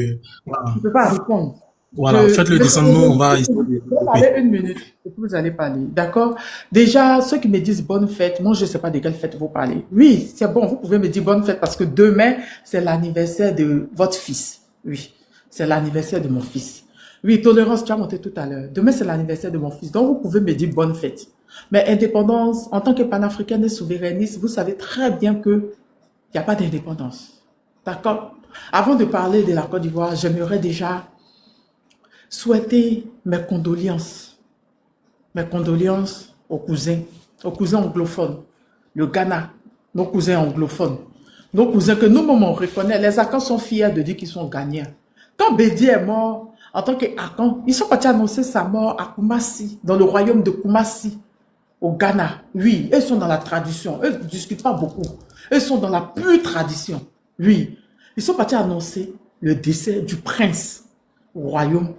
voilà. Il ne peut pas répondre. Voilà, faites-le descendre, nous, on va essayer de vous parler une minute et puis vous allez parler. D'accord? Déjà, ceux qui me disent bonne fête, moi, je ne sais pas de quelle fête vous parlez. Oui, c'est bon, vous pouvez me dire bonne fête parce que demain, c'est l'anniversaire de votre fils. Oui, c'est l'anniversaire de mon fils. Oui, Tolérance, tu as monté tout à l'heure. Demain, c'est l'anniversaire de mon fils. Donc, vous pouvez me dire bonne fête. Mais indépendance, en tant que panafricaine et souverainiste, vous savez très bien que il n'y a pas d'indépendance. D'accord? Avant de parler de la Côte d'Ivoire, j'aimerais déjà souhaiter mes condoléances aux cousins anglophones, le Ghana, nos cousins anglophones. Nos cousins que nous-mêmes on reconnaît, les Akans sont fiers de dire qu'ils sont gagnants. Quand Bédié est mort, en tant qu'Akan, ils sont partis annoncer sa mort à Kumasi, dans le royaume de Kumasi, au Ghana. Oui, eux sont dans la tradition. Eux ne discutent pas beaucoup. Eux sont dans la pure tradition. Oui, ils sont partis annoncer le décès du prince au royaume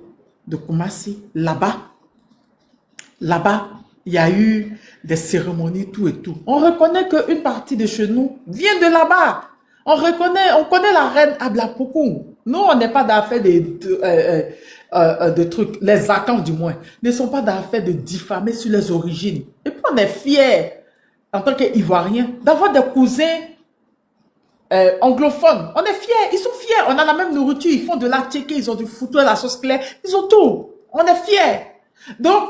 de Kumasi. Là-bas, il y a eu des cérémonies, tout et tout. On reconnaît qu'une partie de chez nous vient de là-bas. On connaît la reine Ablapokou. Nous, on n'est pas d'affaire de trucs. Les Akans, du moins, ne sont pas d'affaire de diffamer sur les origines. Et puis, on est fiers, en tant qu'Ivoiriens, d'avoir des cousins anglophones. On est fiers, ils sont fiers. On a la même nourriture, ils font de la tchéké, ils ont du foutu, la sauce claire, ils ont tout. On est fiers. Donc,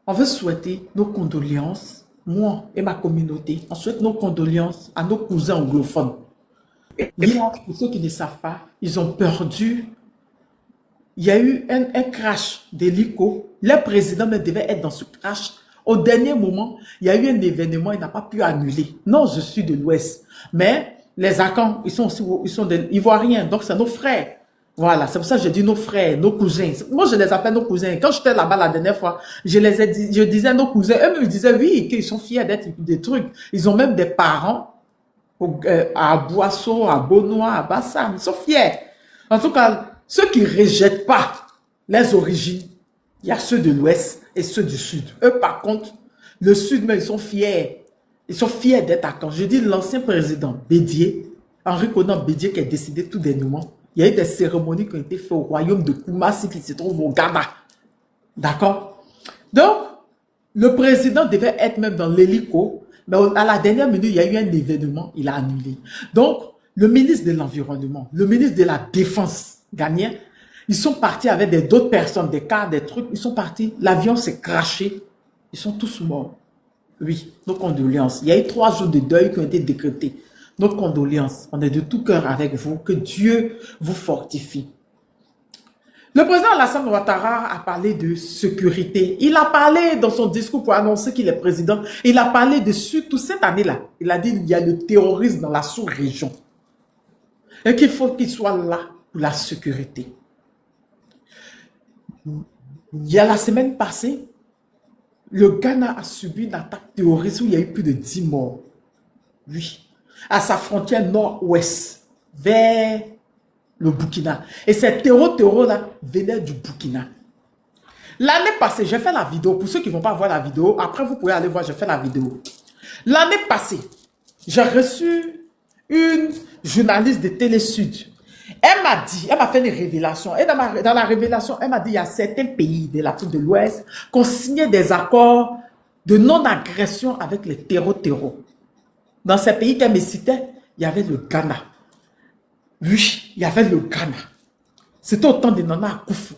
on veut souhaiter nos condoléances, moi et ma communauté, on souhaite nos condoléances à nos cousins anglophones. Pour ceux qui ne savent pas, ils ont perdu. Il y a eu un crash d'hélico. Le président devait être dans ce crash. Au dernier moment, il y a eu un événement, il n'a pas pu annuler. Non, je suis de l'Ouest. Mais les Akans, ils sont des Ivoiriens, donc c'est nos frères. Voilà, c'est pour ça que je dis nos frères, nos cousins. Moi, je les appelle nos cousins. Quand j'étais là-bas la dernière fois, je disais nos cousins. Eux me disaient, oui, qu'ils sont fiers d'être des trucs. Ils ont même des parents à Boisseau, à Beaunois, à Bassam. Ils sont fiers. En tout cas, ceux qui ne rejettent pas les origines, il y a ceux de l'Ouest et ceux du Sud. Eux, par contre, le Sud, mais ils sont fiers. Ils sont fiers d'être à Caen. Je dis l'ancien président Bédié, Henri Konan Bédié, qui est décédé tout dernièrement. Il y a eu des cérémonies qui ont été faites au royaume de Kumasi qui se trouve au Ghana. D'accord? Donc, le président devait être même dans l'hélico, mais à la dernière minute, il y a eu un événement, il a annulé. Donc, le ministre de l'Environnement, le ministre de la Défense ghanéen, ils sont partis avec d'autres personnes, des cars, des trucs, ils sont partis, l'avion s'est crashé, ils sont tous morts. Oui, nos condoléances. Il y a eu 3 jours de deuil qui ont été décrétés. Nos condoléances, on est de tout cœur avec vous, que Dieu vous fortifie. Le président Alassane Ouattara a parlé de sécurité. Il a parlé dans son discours pour annoncer qu'il est président. Il a parlé de surtout cette année-là. Il a dit qu'il y a le terrorisme dans la sous-région. Et qu'il faut qu'il soit là pour la sécurité. Il y a la semaine passée, le Ghana a subi une attaque terroriste où il y a eu plus de 10 morts. Oui. À sa frontière nord-ouest, vers le Burkina. Et ces terreaux-là venaient du Burkina. L'année passée, j'ai fait la vidéo. Pour ceux qui ne vont pas voir la vidéo, après vous pouvez aller voir, j'ai fait la vidéo. L'année passée, j'ai reçu une journaliste de Télé Sud. Elle m'a dit, elle m'a fait une révélation. Et dans la révélation, elle m'a dit, il y a certains pays de l'Afrique de l'Ouest qui ont signé des accords de non-agression avec les terreaux. Dans ces pays qu'elle me citait, il y avait le Ghana. Oui, il y avait le Ghana. C'était au temps de Nana Akufo.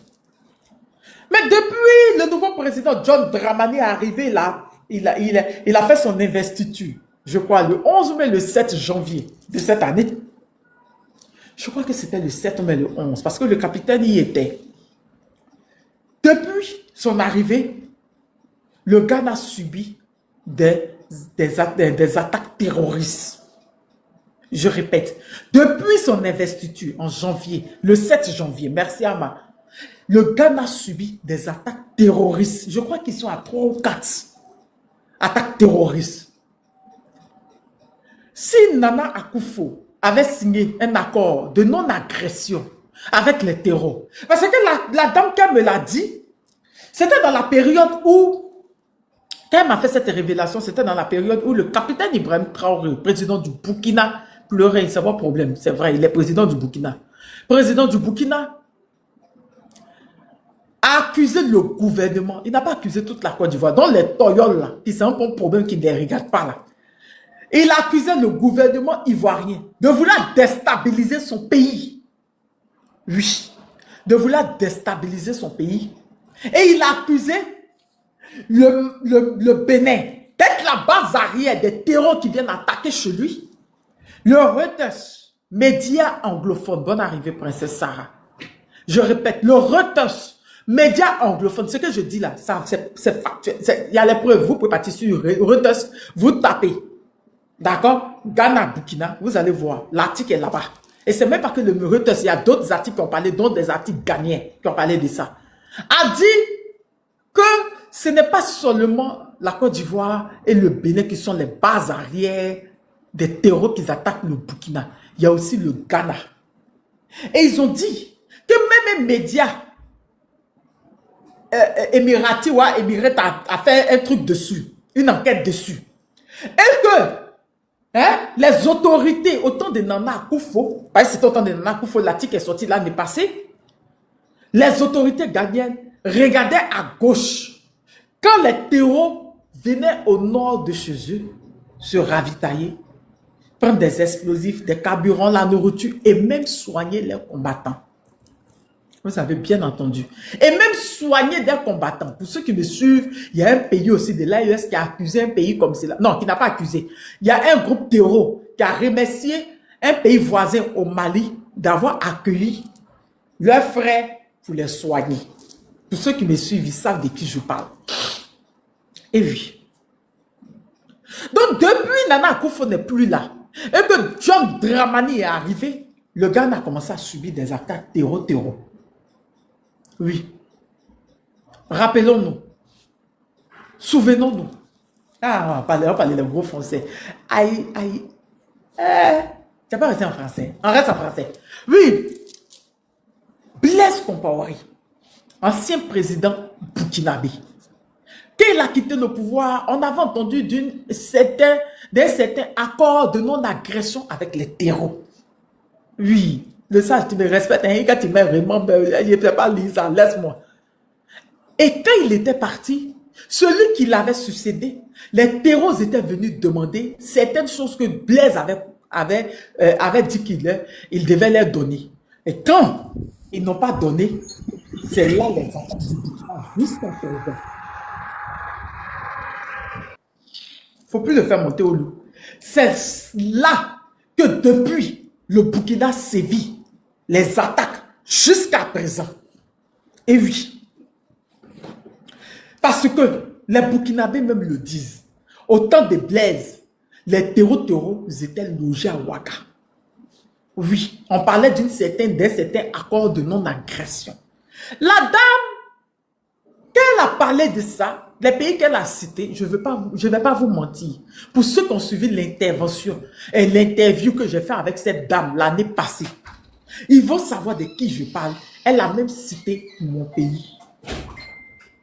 Mais depuis le nouveau président John Dramani est arrivé là, il a fait son investiture, je crois, le 11 mai, le 7 janvier de cette année. Je crois que c'était le 7 mai, le 11, parce que le capitaine y était. Depuis son arrivée, le Ghana a subi des attaques terroristes. Je répète, depuis son investiture en janvier, le 7 janvier, merci Ama, le Ghana a subi des attaques terroristes. Je crois qu'ils sont à 3 ou 4 attaques terroristes. Si Nana Akufo avait signé un accord de non-agression avec les terreaux, parce que la dame qui me l'a dit, c'était dans la période où, quand elle m'a fait cette révélation, c'était dans la période où le capitaine Ibrahim Traoré, président du Burkina, pleurait, c'est pas problème, c'est vrai, il est président du Burkina. Président du Burkina a accusé le gouvernement, il n'a pas accusé toute la Côte d'Ivoire, dans les toyoles là, qui c'est un bon problème qui ne les regarde pas là. Il a accusé le gouvernement ivoirien de vouloir déstabiliser son pays. Oui, de vouloir déstabiliser son pays. Et il a accusé le Bénin d'être la base arrière des terrors qui viennent attaquer chez lui. Le Reuters, média anglophone, bonne arrivée princesse Sarah. Je répète, le Reuters, média anglophone, ce que je dis là, c'est factuel. Il y a les preuves, vous pouvez partir sur Reuters, vous tapez. D'accord? Ghana, Burkina, vous allez voir, l'article est là-bas. Et c'est même pas que le Reuters, il y a d'autres articles qui ont parlé, dont des articles ghanéens qui ont parlé de ça. A dit que ce n'est pas seulement la Côte d'Ivoire et le Bénin qui sont les bases arrière des terreaux qui attaquent le Burkina. Il y a aussi le Ghana. Et ils ont dit que même les médias émiratis ou émirates a fait un truc dessus, une enquête dessus. Et que les autorités, autant de Nana Akufo, parce que c'était autant de Nana Akufo, l'article est sorti l'année passée, les autorités ghanéennes regardaient à gauche. Quand les terreaux venaient au nord de chez eux, se ravitailler, prendre des explosifs, des carburants, la nourriture et même soigner les combattants. Vous avez bien entendu. Et même soigner des combattants. Pour ceux qui me suivent, il y a un pays aussi de l'AES qui a accusé un pays comme cela. Non, qui n'a pas accusé. Il y a un groupe terreau qui a remercié un pays voisin au Mali d'avoir accueilli leurs frères pour les soigner. Pour ceux qui me suivent, ils savent de qui je parle. Et oui. Donc, depuis Nana Akufo n'est plus là, et que John Dramani est arrivé, le Ghana a commencé à subir des attaques terreau. Oui. Rappelons-nous. Souvenons-nous. Ah, on parlait le gros français. Aïe. Tu n'as pas resté en français. On reste en français. Oui. Blaise Compaoré, ancien président burkinabé. Quand il a quitté le pouvoir, on avait entendu d'un certain accord de non-agression avec les terreaux. Oui, le sage, tu me respectes, hein, quand tu m'as vraiment, il ne peut pas lire ça, laisse-moi. Et quand il était parti, celui qui l'avait succédé, les terreaux étaient venus demander certaines choses que Blaise avait dit qu'il devait leur donner. Et quand ils n'ont pas donné, c'est là les attaques du Burkina jusqu'à présent. Il ne faut plus le faire monter au loup. C'est là que depuis le Burkina sévit les attaques jusqu'à présent. Et oui. Parce que les Burkinabés même le disent. Au temps de Blaise, les terreaux étaient logés à Ouaga. Oui, on parlait d'un certain accord de non-agression. La dame, quand elle a parlé de ça, les pays qu'elle a cités, je ne vais pas vous mentir. Pour ceux qui ont suivi l'intervention et l'interview que j'ai fait avec cette dame l'année passée, ils vont savoir de qui je parle. Elle a même cité mon pays.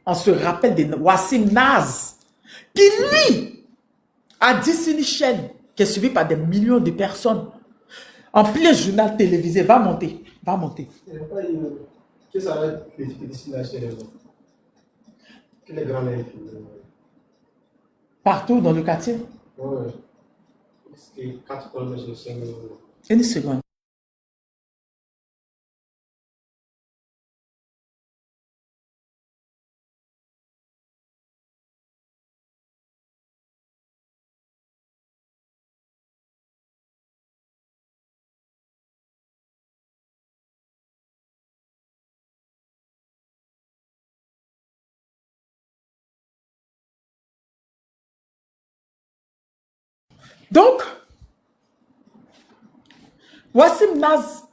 On se rappelle de Wassim Naz, qui lui a dit sur une chaîne qui est suivie par des millions de personnes, en plein journal télévisé, va monter. Que ça va être difficile chez les gens. Que les grands-mères. Partout dans le quartier. Oui. C'est 4 problèmes sur 5 minutes. Une seconde. Donc, Wassim Naz,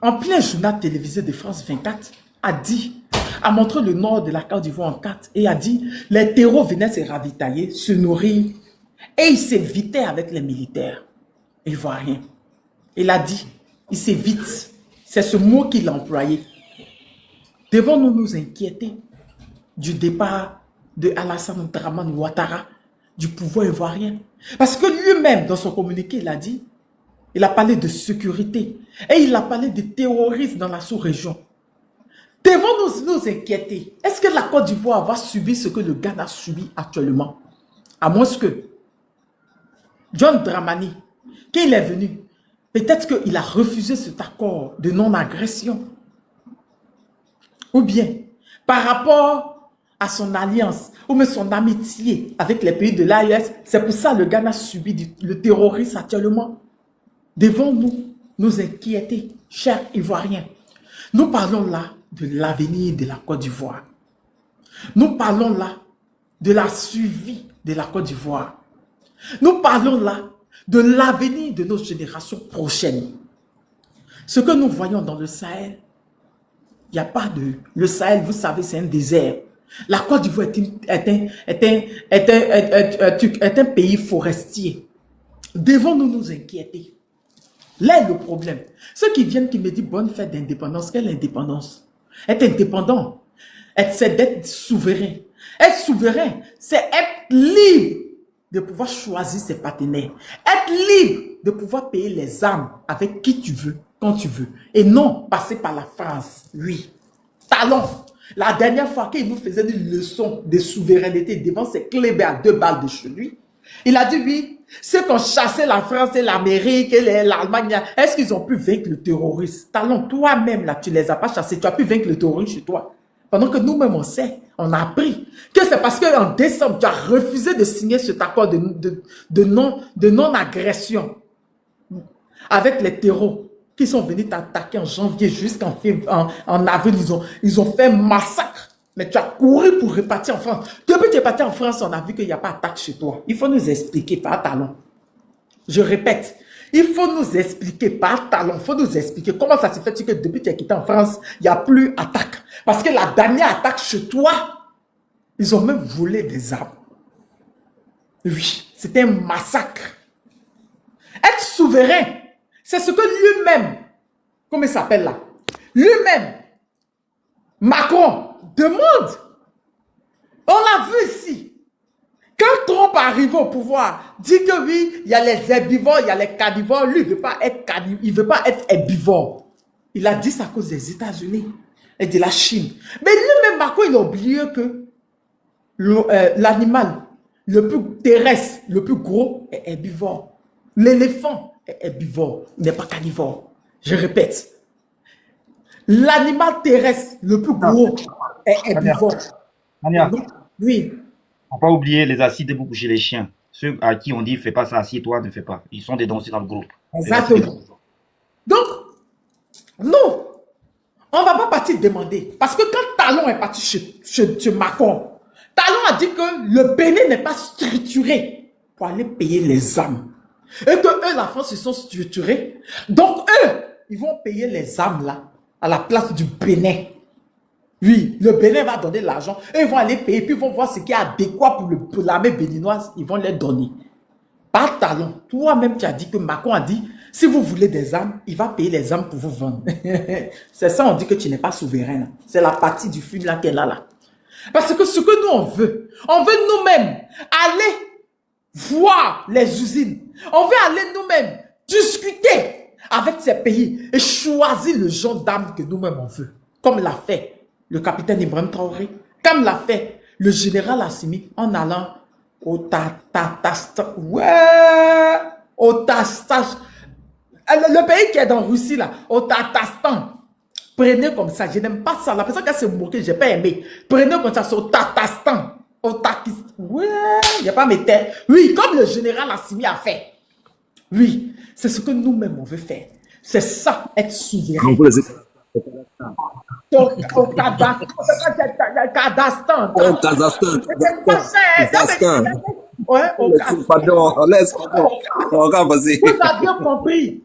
en plein journal télévisé de France 24, a montré le nord de la Côte d'Ivoire en carte et a dit les terreaux venaient se ravitailler, se nourrir et ils s'évitaient avec les militaires ivoiriens. Il a dit, ils s'évitent. C'est ce mot qu'il a employé. Devons-nous nous inquiéter du départ de Alassane Dramane Ouattara du pouvoir ivoirien? Parce que lui-même, dans son communiqué, il a dit, il a parlé de sécurité et il a parlé de terrorisme dans la sous-région. Devons-nous nous inquiéter? Est-ce que la Côte d'Ivoire va subir ce que le Ghana subit actuellement? À moins que John Dramani, quand il est venu, peut-être qu'il a refusé cet accord de non-agression. Ou bien, par rapport à son alliance ou même son amitié avec les pays de l'AES, c'est pour ça que le Ghana subit le terrorisme actuellement. Devons-nous nous inquiéter, chers Ivoiriens? Nous parlons là de l'avenir de la Côte d'Ivoire. Nous parlons là de la suivi de la Côte d'Ivoire. Nous parlons là de l'avenir de nos générations prochaines. Ce que nous voyons dans le Sahel, il n'y a pas de... Le Sahel, vous savez, c'est un désert. La Côte d'Ivoire est un pays forestier. Devons-nous nous inquiéter? Là est le problème. Ceux qui viennent, qui me disent bonne fête d'indépendance, quelle indépendance? Être indépendant, c'est d'être souverain. Être souverain, c'est être libre de pouvoir choisir ses partenaires. Être libre de pouvoir payer les armes avec qui tu veux, quand tu veux. Et non passer par la France. Oui. Talon. La dernière fois qu'il nous faisait une leçon de souveraineté devant ses clébés à 2 balles de chez lui, il a dit oui, ceux qui ont chassé la France et l'Amérique et l'Allemagne, est-ce qu'ils ont pu vaincre le terroriste? Talon, toi-même, là, tu ne les as pas chassés, tu as pu vaincre le terroriste chez toi. Pendant que nous-mêmes, on sait, on a appris que c'est parce qu'en décembre, tu as refusé de signer cet accord de non-agression avec les terreaux qui sont venus t'attaquer en janvier jusqu'en avril. Ils ont fait un massacre. Mais tu as couru pour repartir en France. Depuis que tu es parti en France, on a vu qu'il n'y a pas d'attaque chez toi. Il faut nous expliquer par talon. Je répète, il faut nous expliquer par talon. Il faut nous expliquer comment ça se fait que depuis que tu es quitté en France, il n'y a plus d'attaque. Parce que la dernière attaque chez toi, ils ont même volé des armes. Oui, c'était un massacre. Être souverain, c'est ce que lui-même, comment il s'appelle là? Lui-même, Macron, demande. On l'a vu ici. Quand Trump arrive au pouvoir, dit que oui, il y a les herbivores, il y a les carnivores. Lui, il ne veut pas être herbivore. Il a dit ça à cause des États-Unis et de la Chine. Mais lui-même, Macron, il a oublié que l'animal le plus terrestre, le plus gros est herbivore. L'éléphant est herbivore, il n'est pas carnivore. Je répète. L'animal terrestre le plus gros est herbivore. Tania, oui. on ne peut pas oublier les acides beaucoup chez les chiens. Ceux à qui on dit fais pas ça, assieds-toi, ne fais pas. Ils sont des dansés dans le groupe. Exactement. Donc, nous, on ne va pas partir demander. Parce que quand Talon est parti chez Macron, Talon a dit que le Bénin n'est pas structuré pour aller payer les armes. Et que eux, la France, ils sont structurés. Donc, eux, ils vont payer les armes là, à la place du Bénin. Oui, le Bénin va donner l'argent. Eux, ils vont aller payer, puis ils vont voir ce qui est adéquat pour l'armée béninoise. Ils vont les donner. Par Talon, toi-même, tu as dit que Macron a dit, si vous voulez des armes, il va payer les armes pour vous vendre. C'est ça, on dit que tu n'es pas souverain. C'est la partie du film là qu'elle a là. Parce que ce que nous, on veut nous-mêmes aller voir les usines. On veut aller nous-mêmes discuter avec ces pays et choisir le genre d'armes que nous-mêmes on veut. Comme l'a fait le capitaine Ibrahim Traoré, comme l'a fait le général Assimi en allant au Tatarstan. Ouais, au Tatarstan. Le pays qui est dans Russie là, au Tatarstan. Prenez comme ça, je n'aime pas ça. La personne qui a se moqué, je n'ai pas aimé. Prenez comme ça, c'est au Tatarstan. Au Takistan. Ouais, il n'y a pas mes têtes. Oui, comme le général Assimi a fait. Oui, c'est ce que nous-mêmes on veut faire. C'est ça, être souverain. Au Kazakhstan. Au Kazakhstan. Ouais, au Kazakhstan. Pardon, laisse. On va passer. Vous aviez compris.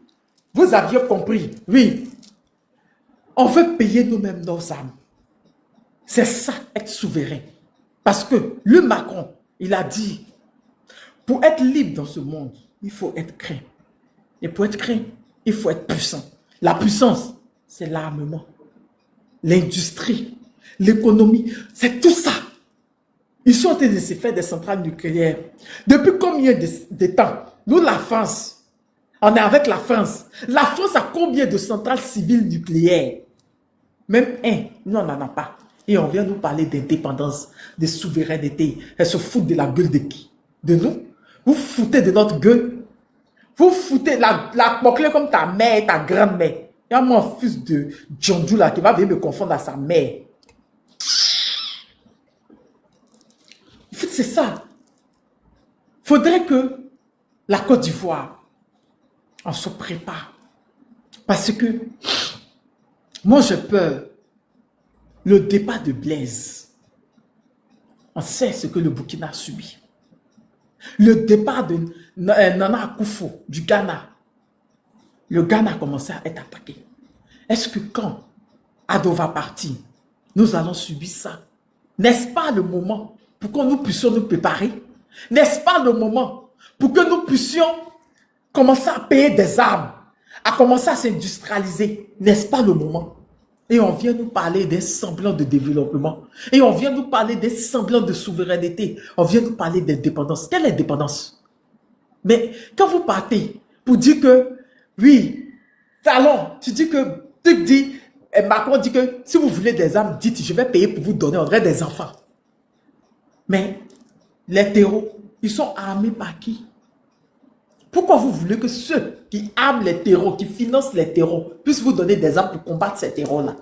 Vous aviez compris. Oui. On veut payer nous-mêmes nos âmes. C'est ça, être souverain. Parce que le Macron, il a dit, pour être libre dans ce monde, il faut être craint. Et pour être craint, il faut être puissant. La puissance, c'est l'armement, l'industrie, l'économie, c'est tout ça. Ils sont en train de se faire des centrales nucléaires. Depuis combien de temps? Nous, la France, on est avec la France. La France a combien de centrales civiles nucléaires? Même un, nous, on n'en a pas. Et on vient nous parler d'indépendance, de souveraineté. Elle se fout de la gueule de qui? De nous? Vous foutez de notre gueule? Vous foutez la boucle comme ta mère et ta grand-mère. Il y a mon fils de Djondjou là qui va venir me confondre à sa mère. En fait, c'est ça. Il faudrait que la Côte d'Ivoire, on se prépare. Parce que moi, j'ai peur. Le départ de Blaise, on sait ce que le Burkina a subi. Le départ Nana Akufo du Ghana, le Ghana a commencé à être attaqué. Est-ce que quand Ado va partir, nous allons subir ça? N'est-ce pas le moment pour que nous puissions nous préparer? N'est-ce pas le moment pour que nous puissions commencer à payer des armes, à commencer à s'industrialiser? N'est-ce pas le moment? Et on vient nous parler des semblants de développement. Et on vient nous parler des semblants de souveraineté. On vient nous parler d'indépendance. Quelle indépendance? Mais quand vous partez pour dire que, oui, Talon, tu dis que, tu dis, Macron dit que si vous voulez des armes, dites, je vais payer pour vous donner, on dirait des enfants. Mais les terreaux, ils sont armés par qui? Pourquoi vous voulez que ceux qui arment les terreaux, qui financent les terreaux, puissent vous donner des armes pour combattre ces terreaux-là?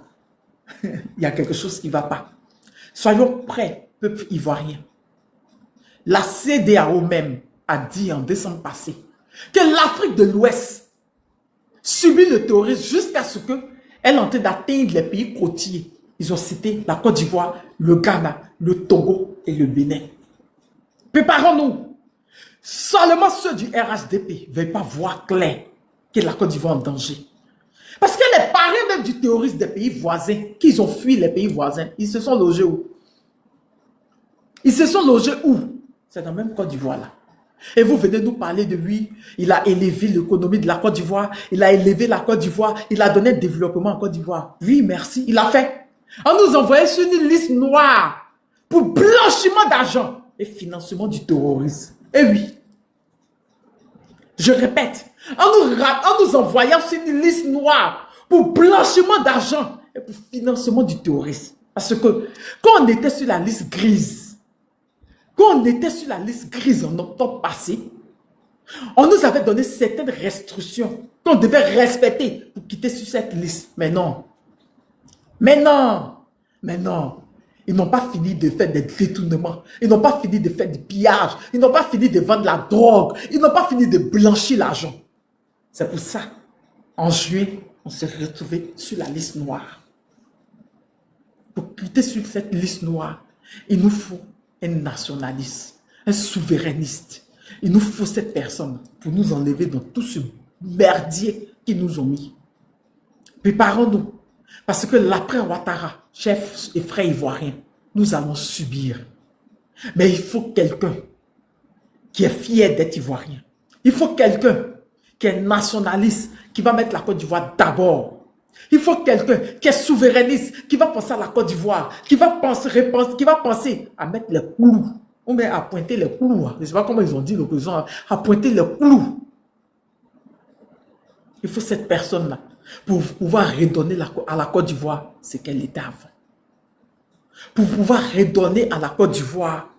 Il y a quelque chose qui ne va pas. Soyons prêts, peuple ivoirien. La CEDEAO même a dit en décembre passé que l'Afrique de l'Ouest subit le terrorisme jusqu'à ce qu'elle est en train d'atteindre les pays côtiers. Ils ont cité la Côte d'Ivoire, le Ghana, le Togo et le Bénin. Préparons-nous. Seulement ceux du RHDP ne veulent pas voir clair que la Côte d'Ivoire est en danger. Parce que les parents même du terrorisme des pays voisins, qu'ils ont fui les pays voisins, ils se sont logés où? Ils se sont logés où? C'est dans la même Côte d'Ivoire là. Et vous venez nous parler de lui, il a élevé l'économie de la Côte d'Ivoire, il a élevé la Côte d'Ivoire, il a donné le développement en Côte d'Ivoire. Oui, merci, il a fait. On nous envoyait sur une liste noire pour blanchiment d'argent et financement du terrorisme. Et oui, je répète, en nous envoyant sur une liste noire pour blanchiment d'argent et pour financement du terrorisme. Parce que quand on était sur la liste grise, en octobre passé, on nous avait donné certaines restrictions qu'on devait respecter pour quitter sur cette liste. Mais non. Ils n'ont pas fini de faire des détournements. Ils n'ont pas fini de faire du pillage. Ils n'ont pas fini de vendre la drogue. Ils n'ont pas fini de blanchir l'argent. C'est pour ça, en juillet, on s'est retrouvé sur la liste noire. Pour quitter sur cette liste noire, il nous faut un nationaliste, un souverainiste. Il nous faut cette personne pour nous enlever dans tout ce merdier qu'ils nous ont mis. Préparons-nous. Parce que l'après Ouattara, chef et frère ivoirien, nous allons subir. Mais il faut quelqu'un qui est fier d'être ivoirien. Il faut quelqu'un qui est nationaliste, qui va mettre la Côte d'Ivoire d'abord. Il faut quelqu'un qui est souverainiste, qui va penser à la Côte d'Ivoire, qui va penser à mettre les clous, ou bien à pointer les clous. Je ne sais pas comment ils ont dit l'opposition, à pointer les clous. Il faut cette personne-là pour pouvoir redonner à la Côte d'Ivoire ce qu'elle était avant. Pour pouvoir redonner à la Côte d'Ivoire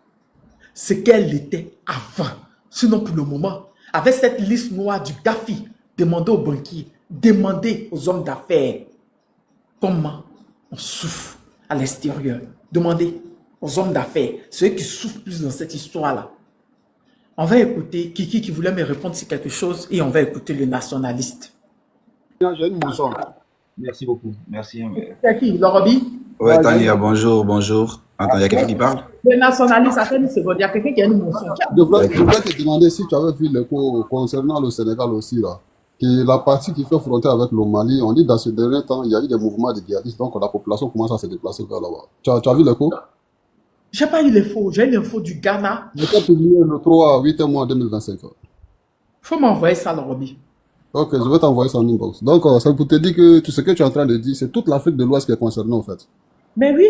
ce qu'elle était avant. Sinon, pour le moment, avec cette liste noire du GAFI, demandez aux banquiers, demandez aux hommes d'affaires comment on souffre à l'extérieur. Demandez aux hommes d'affaires, ceux qui souffrent plus dans cette histoire-là. On va écouter Kiki qui voulait me répondre sur quelque chose et on va écouter le nationaliste. Merci beaucoup. Merci. C'est qui, Lorobi? Ouais, Tania, bonjour, bonjour. Attends, il y a quelqu'un qui parle? Le nationaliste, attends une seconde, il y a quelqu'un qui a une motion. Je voulais te demander si tu avais vu l'écho concernant le Sénégal aussi, là. La partie qui fait frontière avec le Mali, on dit dans ce dernier temps, il y a eu des mouvements de djihadistes, donc la population commence à se déplacer vers là-bas. Tu as vu l'écho? J'ai pas eu l'info, j'ai eu l'info du Ghana. Je t'ai publié le 3 8 mois 2025. Faut m'envoyer ça, Lorobi. Ok, je vais t'envoyer ça en inbox. Donc, ça pour te dire que tout ce que tu es en train de dire, c'est toute l'Afrique de l'Ouest qui est concernée, en fait. Mais oui.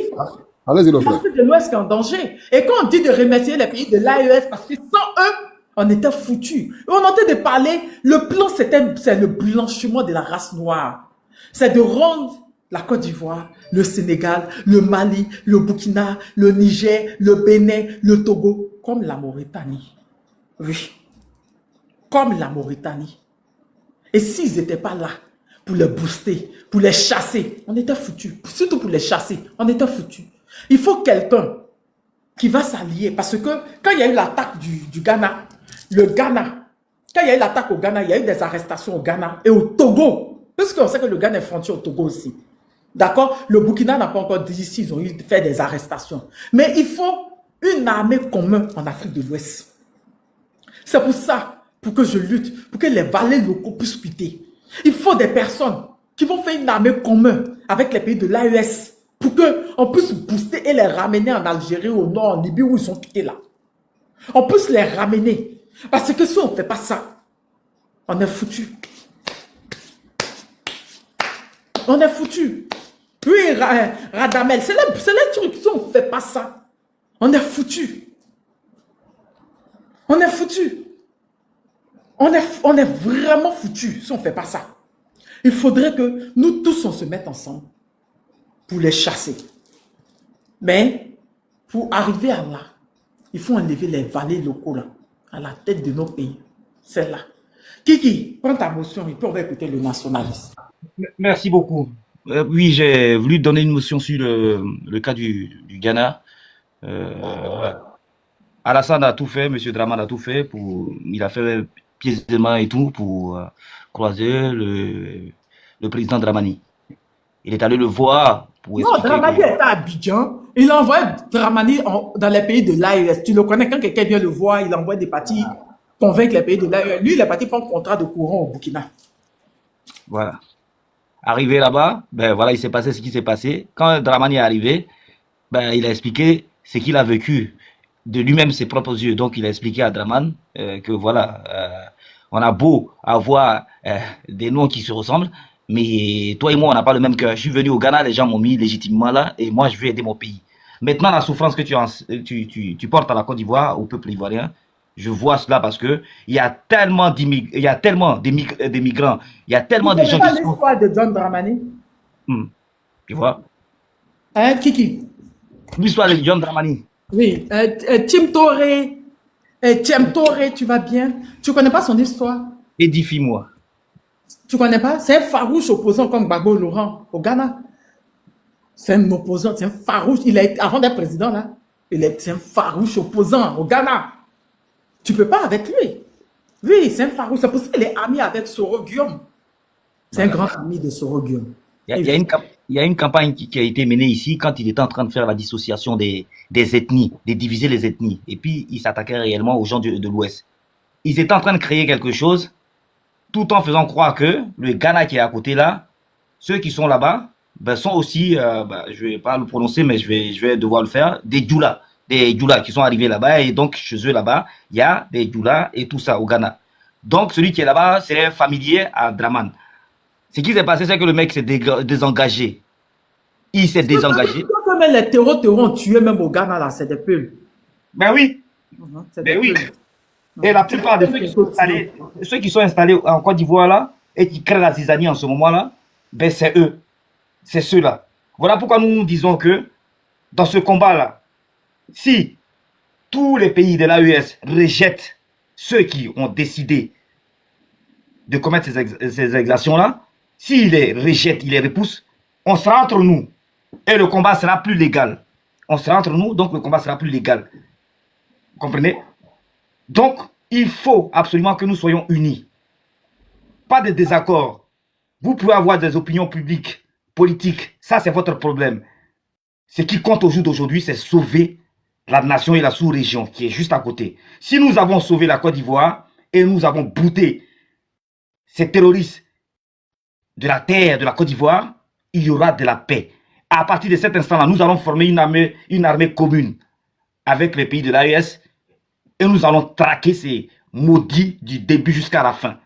Allez-y, le frère. L'Afrique de l'Ouest qui est en danger. Et quand on dit de remercier les pays de l'AES, parce que sans eux, on était foutus. Et on entend de parler, le plan, c'est le blanchiment de la race noire. C'est de rendre la Côte d'Ivoire, le Sénégal, le Mali, le Burkina, le Niger, le Bénin, le Togo, comme la Mauritanie. Oui. Comme la Mauritanie. Et s'ils n'étaient pas là pour les booster, pour les chasser, on était foutus. Surtout pour les chasser, on était foutus. Il faut quelqu'un qui va s'allier. Parce que quand il y a eu l'attaque du Ghana, le Ghana, quand il y a eu l'attaque au Ghana, il y a eu des arrestations au Ghana et au Togo. Parce qu'on sait que le Ghana est frontière au Togo aussi. D'accord? Le Burkina n'a pas encore dit si ils ont eu fait des arrestations. Mais il faut une armée commune en Afrique de l'Ouest. C'est pour ça pour que je lutte, pour que les valets locaux puissent quitter. Il faut des personnes qui vont faire une armée commune avec les pays de l'AES pour qu'on puisse booster et les ramener en Algérie, au nord, en Libye, où ils sont quittés là. On puisse les ramener. Parce que si on ne fait pas ça, on est foutu. On est foutu. Oui, Radamel, c'est le truc. Si on ne fait pas ça, on est foutu. On est foutu. On est vraiment foutu si on ne fait pas ça. Il faudrait que nous tous, on se mette ensemble pour les chasser. Mais pour arriver à là, il faut enlever les valets locaux là, à la tête de nos pays. C'est là. Kiki, prends ta motion et puis on va écouter le nationaliste. Merci beaucoup. Oui, j'ai voulu donner une motion sur le cas du Ghana. Alassane a tout fait, M. Dramane a tout fait. Il a fait pieds et mains et tout pour croiser le président Dramani. Il est allé le voir pour Non, Dramani était à Abidjan. Il envoie Dramani dans les pays de l'AES. Tu le connais, quand quelqu'un vient le voir, il envoie des partis convaincre les pays de l'AES. Lui, il est parti prendre contrat de courant au Burkina. Voilà. Arrivé là-bas, ben voilà, il s'est passé ce qui s'est passé. Quand Dramani est arrivé, ben il a expliqué ce qu'il a vécu de lui-même, ses propres yeux. Donc il a expliqué à Dramane que voilà, on a beau avoir des noms qui se ressemblent, mais toi et moi, on n'a pas le même cœur. Je suis venu au Ghana, les gens m'ont mis légitimement là, et moi, je veux aider mon pays. Maintenant, la souffrance que tu portes à la Côte d'Ivoire, au peuple ivoirien, je vois cela parce que il y a tellement d'immigrants, il y a tellement de gens qui sont... l'histoire de John Dramani? Tu vois? Kiki? L'histoire de John Dramani. Oui. Tim Toré, tu vas bien? Tu connais pas son histoire? Édifie-moi. Tu connais pas? C'est un farouche opposant comme Gbagbo Laurent au Ghana. C'est un opposant, c'est un farouche. Avant d'être président, là, c'est un farouche opposant au Ghana. Tu peux pas avec lui. Oui, c'est un farouche. C'est pour ça qu'il est ami avec Soro Guillaume. C'est un grand ami de Soro Guillaume. Il y a une campagne qui a été menée ici quand il était en train de faire la dissociation des ethnies, de diviser les ethnies. Et puis, il s'attaquait réellement aux gens de l'Ouest. Ils étaient en train de créer quelque chose tout en faisant croire que le Ghana qui est à côté là, ceux qui sont là-bas, ben, sont aussi, je vais pas le prononcer, mais je vais devoir le faire, des Djoula qui sont arrivés là-bas. Et donc, chez eux là-bas, il y a des Djoula et tout ça au Ghana. Donc, celui qui est là-bas, c'est familier à Dramane. Ce qui s'est passé, c'est que le mec s'est désengagé. Il s'est désengagé. Même les terreaux ont tué même au Ghana, là, c'est des peuls. Ben oui. Ben oui. Et la plupart de ceux qui sont installés en Côte d'Ivoire là, et qui créent la zizanie en ce moment-là, ben c'est eux. C'est ceux-là. Voilà pourquoi nous disons que dans ce combat-là, si tous les pays de l'AES rejettent ceux qui ont décidé de commettre ces exactions-là, s'ils les rejettent, ils les repoussent, on sera entre nous. Et le combat sera plus légal. On sera entre nous, donc le combat sera plus légal. Vous comprenez? Donc, il faut absolument que nous soyons unis. Pas de désaccord. Vous pouvez avoir des opinions publiques, politiques. Ça, c'est votre problème. Ce qui compte au jour d'aujourd'hui, c'est sauver la nation et la sous-région qui est juste à côté. Si nous avons sauvé la Côte d'Ivoire et nous avons bouté ces terroristes de la terre de la Côte d'Ivoire, il y aura de la paix. À partir de cet instant-là, nous allons former une armée commune avec les pays de l'AES et nous allons traquer ces maudits du début jusqu'à la fin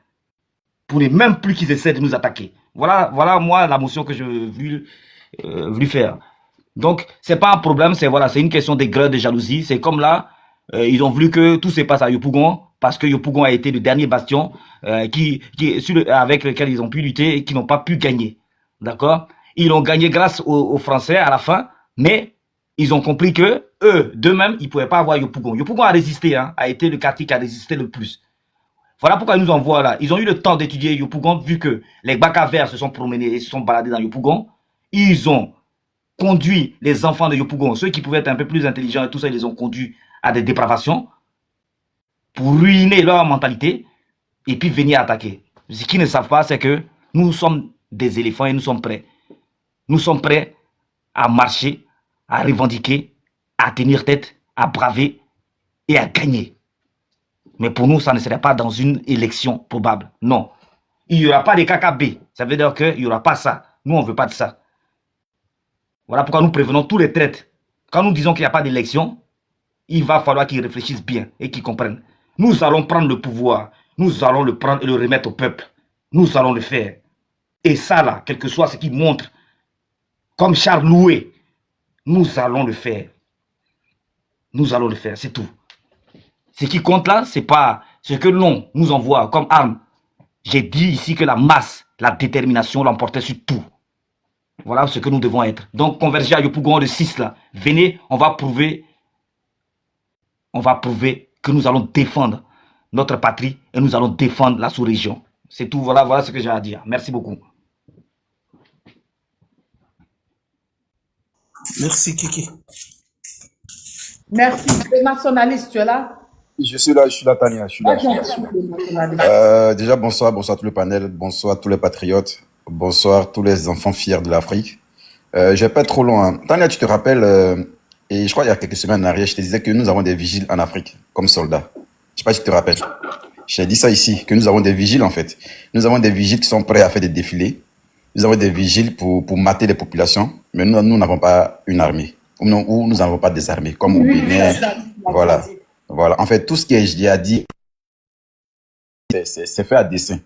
pour ne même plus qu'ils essaient de nous attaquer. Voilà moi la motion que je voulu faire. Donc, c'est pas un problème, c'est une question d'aigreur, de jalousie. C'est comme là, ils ont voulu que tout se passe à Yopougon parce que Yopougon a été le dernier bastion avec lequel ils ont pu lutter et qui n'ont pas pu gagner. D'accord? Ils ont gagné grâce aux Français à la fin, mais ils ont compris que eux, d'eux-mêmes, ils ne pouvaient pas avoir Yopougon. Yopougon a résisté, a été le quartier qui a résisté le plus. Voilà pourquoi ils nous envoient là. Ils ont eu le temps d'étudier Yopougon, vu que les Baka verts se sont promenés et se sont baladés dans Yopougon. Ils ont conduit les enfants de Yopougon, ceux qui pouvaient être un peu plus intelligents et tout ça, ils les ont conduits à des dépravations pour ruiner leur mentalité et puis venir attaquer. Ce qu'ils ne savent pas, c'est que nous sommes des éléphants et nous sommes prêts. Nous sommes prêts à marcher, à revendiquer, à tenir tête, à braver et à gagner. Mais pour nous, ça ne serait pas dans une élection probable. Non. Il n'y aura pas de KKB. Ça veut dire qu'il n'y aura pas ça. Nous, on ne veut pas de ça. Voilà pourquoi nous prévenons tous les traites. Quand nous disons qu'il n'y a pas d'élection, il va falloir qu'ils réfléchissent bien et qu'ils comprennent. Nous allons prendre le pouvoir. Nous allons le prendre et le remettre au peuple. Nous allons le faire. Et ça, là, quel que soit ce qui montre, comme Charles Loué, nous allons le faire. Nous allons le faire, c'est tout. Ce qui compte là, c'est pas ce que l'on nous envoie comme arme. J'ai dit ici que la masse, la détermination l'emportait sur tout. Voilà ce que nous devons être. Donc, Converger à Yopougon de 6 là, venez, on va prouver que nous allons défendre notre patrie et nous allons défendre la sous-région. C'est tout, voilà ce que j'ai à dire. Merci beaucoup. Merci, Kiki. Merci. Les nationalistes, tu es là? Je suis là, Tania, je suis là. Déjà, bonsoir tout le panel, bonsoir tous les patriotes, bonsoir tous les enfants fiers de l'Afrique. Je vais pas être trop loin. Tania, tu te rappelles, et je crois il y a quelques semaines en arrière, je te disais que nous avons des vigiles en Afrique, comme soldats. Je sais pas si tu te rappelles. Je t'ai dit ça ici, que nous avons des vigiles en fait. Nous avons des vigiles qui sont prêts à faire des défilés. Nous avons des vigiles pour mater les populations, mais nous n'avons pas une armée. Ou nous n'avons pas des armées, comme au Bénin. Voilà. Voilà. En fait, tout ce que j'ai à dire, c'est fait à dessein.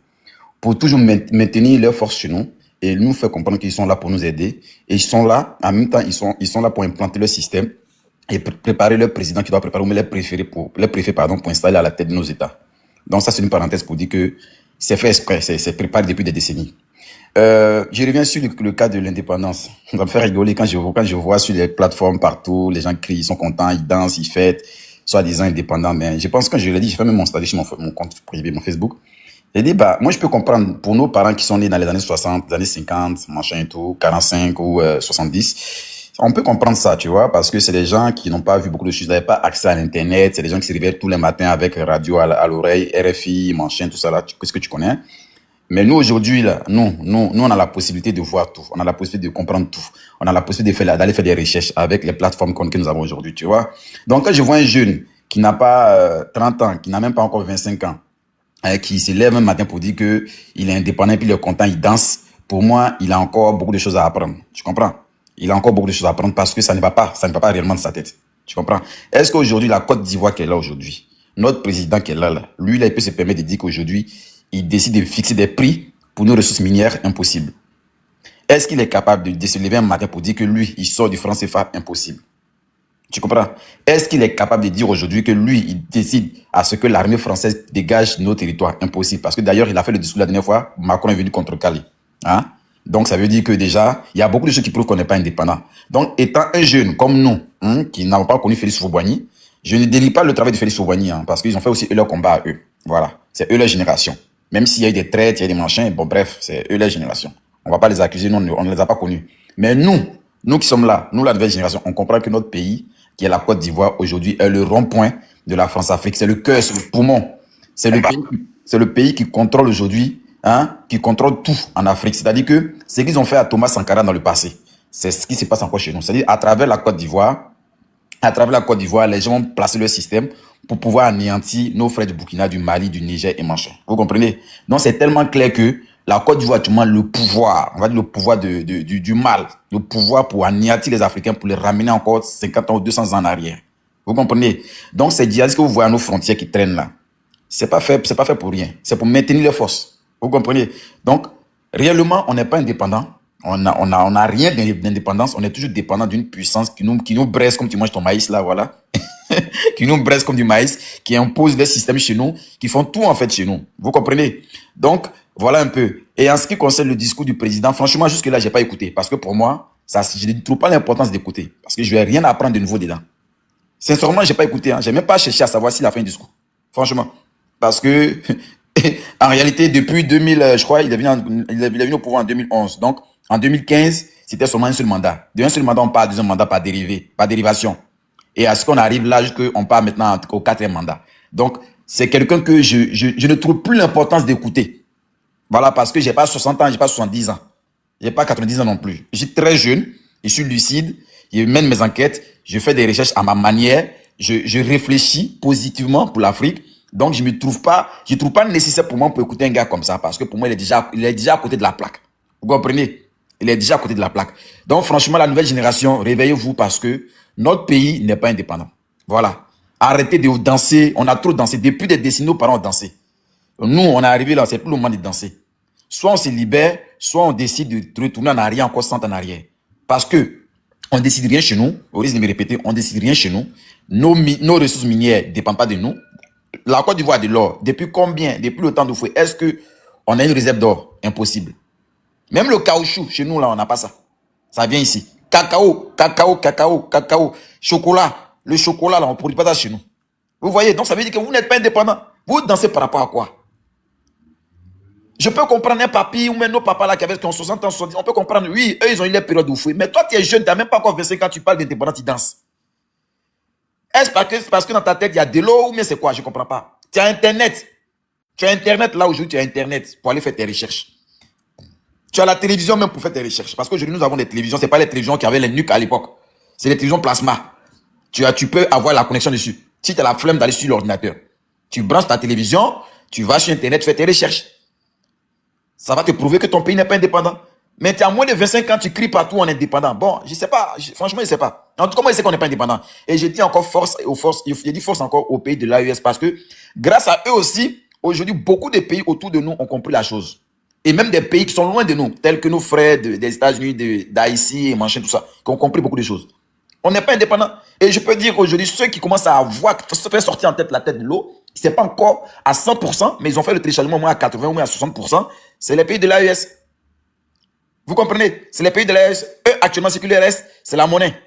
Pour toujours maintenir leur force chez nous et nous faire comprendre qu'ils sont là pour nous aider. Et ils sont là, en même temps, ils sont là pour implanter leur système et préparer leur président qui doit préparer, ou leur préfet, pour installer à la tête de nos États. Donc ça, c'est une parenthèse pour dire que c'est fait exprès, c'est préparé depuis des décennies. Je reviens sur le cas de l'indépendance. Ça me fait rigoler quand je vois sur les plateformes partout, les gens crient, ils sont contents, ils dansent, ils fêtent, soi-disant indépendants. Mais je pense que je l'ai dit, j'ai fait même mon statut sur mon compte privé, mon Facebook. J'ai dit, moi je peux comprendre pour nos parents qui sont nés dans les années 60, les années 50, machin et tout, 45 ou 70. On peut comprendre ça, tu vois, parce que c'est des gens qui n'ont pas vu beaucoup de choses, ils n'avaient pas accès à l'internet, c'est des gens qui se réveillent tous les matins avec radio à l'oreille, RFI, machin, tout ça là, qu'est-ce que tu connais? Mais nous, aujourd'hui, là, nous, on a la possibilité de voir tout. On a la possibilité de comprendre tout. On a la possibilité d'aller faire des recherches avec les plateformes que nous avons aujourd'hui, tu vois. Donc, quand je vois un jeune qui n'a pas 30 ans, qui n'a même pas encore 25 ans, qui se lève un matin pour dire que il est indépendant, puis il est content, il danse, pour moi, il a encore beaucoup de choses à apprendre. Tu comprends? Il a encore beaucoup de choses à apprendre parce que ça ne va pas réellement de sa tête. Tu comprends? Est-ce qu'aujourd'hui, la Côte d'Ivoire qui est là aujourd'hui, notre président qui est là, lui, là, il peut se permettre de dire qu'aujourd'hui, il décide de fixer des prix pour nos ressources minières? Impossible. Est-ce qu'il est capable de se lever un matin pour dire que lui, il sort du franc CFA? Impossible. Tu comprends? Est-ce qu'il est capable de dire aujourd'hui que lui, il décide à ce que l'armée française dégage nos territoires? Impossible. Parce que d'ailleurs, il a fait le discours la dernière fois, Macron est venu contre Cali. Hein? Donc, ça veut dire que déjà, il y a beaucoup de choses qui prouvent qu'on n'est pas indépendant. Donc, étant un jeune comme nous, qui n'avons pas connu Félix Houphouët-Boigny, je ne délie pas le travail de Félix Houphouët-Boigny, parce qu'ils ont fait aussi leur combat à eux. Voilà. C'est eux leur génération. Même s'il y a eu des traites, il y a des machins, bon bref, c'est eux leur génération. On va pas les accuser, on ne les a pas connus. Mais nous qui sommes là, nous la nouvelle génération, on comprend que notre pays, qui est la Côte d'Ivoire, aujourd'hui, est le rond-point de la France-Afrique. C'est le cœur, c'est le poumon. C'est le pays qui contrôle aujourd'hui, qui contrôle tout en Afrique. C'est-à-dire que ce qu'ils ont fait à Thomas Sankara dans le passé, c'est ce qui se passe encore chez nous. C'est-à-dire à travers la Côte d'Ivoire, les gens ont placé leur système pour pouvoir anéantir nos frères du Burkina, du Mali, du Niger et machin. Vous comprenez? Donc c'est tellement clair que la Côte d'Ivoire, tu le pouvoir, on va dire le pouvoir du mal, le pouvoir pour anéantir les Africains, pour les ramener encore 50 ans ou 200 ans en arrière. Vous comprenez? Donc ces djihadistes que vous voyez à nos frontières qui traînent là, c'est pas fait pour rien. C'est pour maintenir les forces. Vous comprenez? Donc, réellement, on n'est pas indépendant. On n'a rien d'indépendance. On est toujours dépendant d'une puissance qui nous braise comme tu manges ton maïs là, voilà. Qui nous braise comme du maïs, qui impose des systèmes chez nous, qui font tout en fait chez nous. Vous comprenez? Donc, voilà un peu. Et en ce qui concerne le discours du président, franchement, jusque-là, j'ai pas écouté. Parce que pour moi, je ne trouve pas l'importance d'écouter. Parce que je vais rien apprendre de nouveau dedans. Sincèrement, j'ai pas écouté. J'ai même pas cherché à savoir s'il a fait un discours. Franchement. Parce que, en réalité, depuis 2000, je crois, il est venu au pouvoir en 2011. Donc, en 2015, c'était seulement un seul mandat. De un seul mandat, on part à deuxième mandat par dérivation. Et à ce qu'on arrive là, on part maintenant au 4e mandat. Donc, c'est quelqu'un que je ne trouve plus l'importance d'écouter. Voilà, parce que j'ai pas 60 ans, j'ai pas 70 ans. J'ai pas 90 ans non plus. Je suis très jeune, je suis lucide, je mène mes enquêtes, je fais des recherches à ma manière, je réfléchis positivement pour l'Afrique. Donc, je trouve pas nécessaire pour moi pour écouter un gars comme ça, parce que pour moi, il est déjà à côté de la plaque. Vous comprenez? Il est déjà à côté de la plaque. Donc, franchement, la nouvelle génération, réveillez-vous parce que notre pays n'est pas indépendant. Voilà. Arrêtez de danser. On a trop dansé. Depuis des décennies, nos parents ont dansé. Nous, on est arrivé là, c'est plus le moment de danser. Soit on se libère, soit on décide de retourner en arrière, encore 100 en arrière. Parce que on décide rien chez nous. Au risque de me répéter, on décide rien chez nous. Nos ressources minières ne dépendent pas de nous. La Côte d'Ivoire a de l'or. Depuis combien? Depuis le temps de fouet. Est-ce qu'on a une réserve d'or? Impossible. Même le caoutchouc, chez nous, là, on n'a pas ça. Ça vient ici. Cacao. Chocolat. Le chocolat, là, on ne produit pas ça chez nous. Vous voyez? Donc, ça veut dire que vous n'êtes pas indépendant. Vous dansez par rapport à quoi? Je peux comprendre un papy ou même nos papas là qui avaient 60 ans, 70 ans. On peut comprendre, oui, eux, ils ont eu leur période de fouet. Mais toi, tu es jeune, tu n'as même pas encore 25 ans, tu parles d'indépendance, tu danses. Est-ce parce que dans ta tête, il y a de l'eau ou bien c'est quoi? Je ne comprends pas. Tu as Internet. Tu as Internet là aujourd'hui, tu as Internet pour aller faire tes recherches. Tu as la télévision même pour faire tes recherches. Parce qu'aujourd'hui, nous avons des télévisions. Ce n'est pas les télévisions qui avaient les nuques à l'époque. C'est les télévisions plasma. Tu peux avoir la connexion dessus. Si tu as la flemme d'aller sur l'ordinateur, tu branches ta télévision, tu vas sur Internet, fais tes recherches. Ça va te prouver que ton pays n'est pas indépendant. Mais tu as moins de 25 ans, tu cries partout en indépendant. Bon, je ne sais pas. Franchement, je ne sais pas. En tout cas, comment il sait qu'on n'est pas indépendant? Et je dis encore force encore au pays de l'AES parce que grâce à eux aussi, aujourd'hui, beaucoup de pays autour de nous ont compris la chose. Et même des pays qui sont loin de nous, tels que nos frères des États-Unis, d'Haïti et machin, tout ça, qui ont compris beaucoup de choses. On n'est pas indépendant. Et je peux dire aujourd'hui, ceux qui commencent à voir, se faire sortir en tête la tête de l'eau, ce n'est pas encore à 100%, mais ils ont fait le téléchargement au moins à 80 ou moins à 60%. C'est les pays de l'AES. Vous comprenez? C'est les pays de l'AES. Eux, actuellement, ce qui leur reste, c'est la monnaie.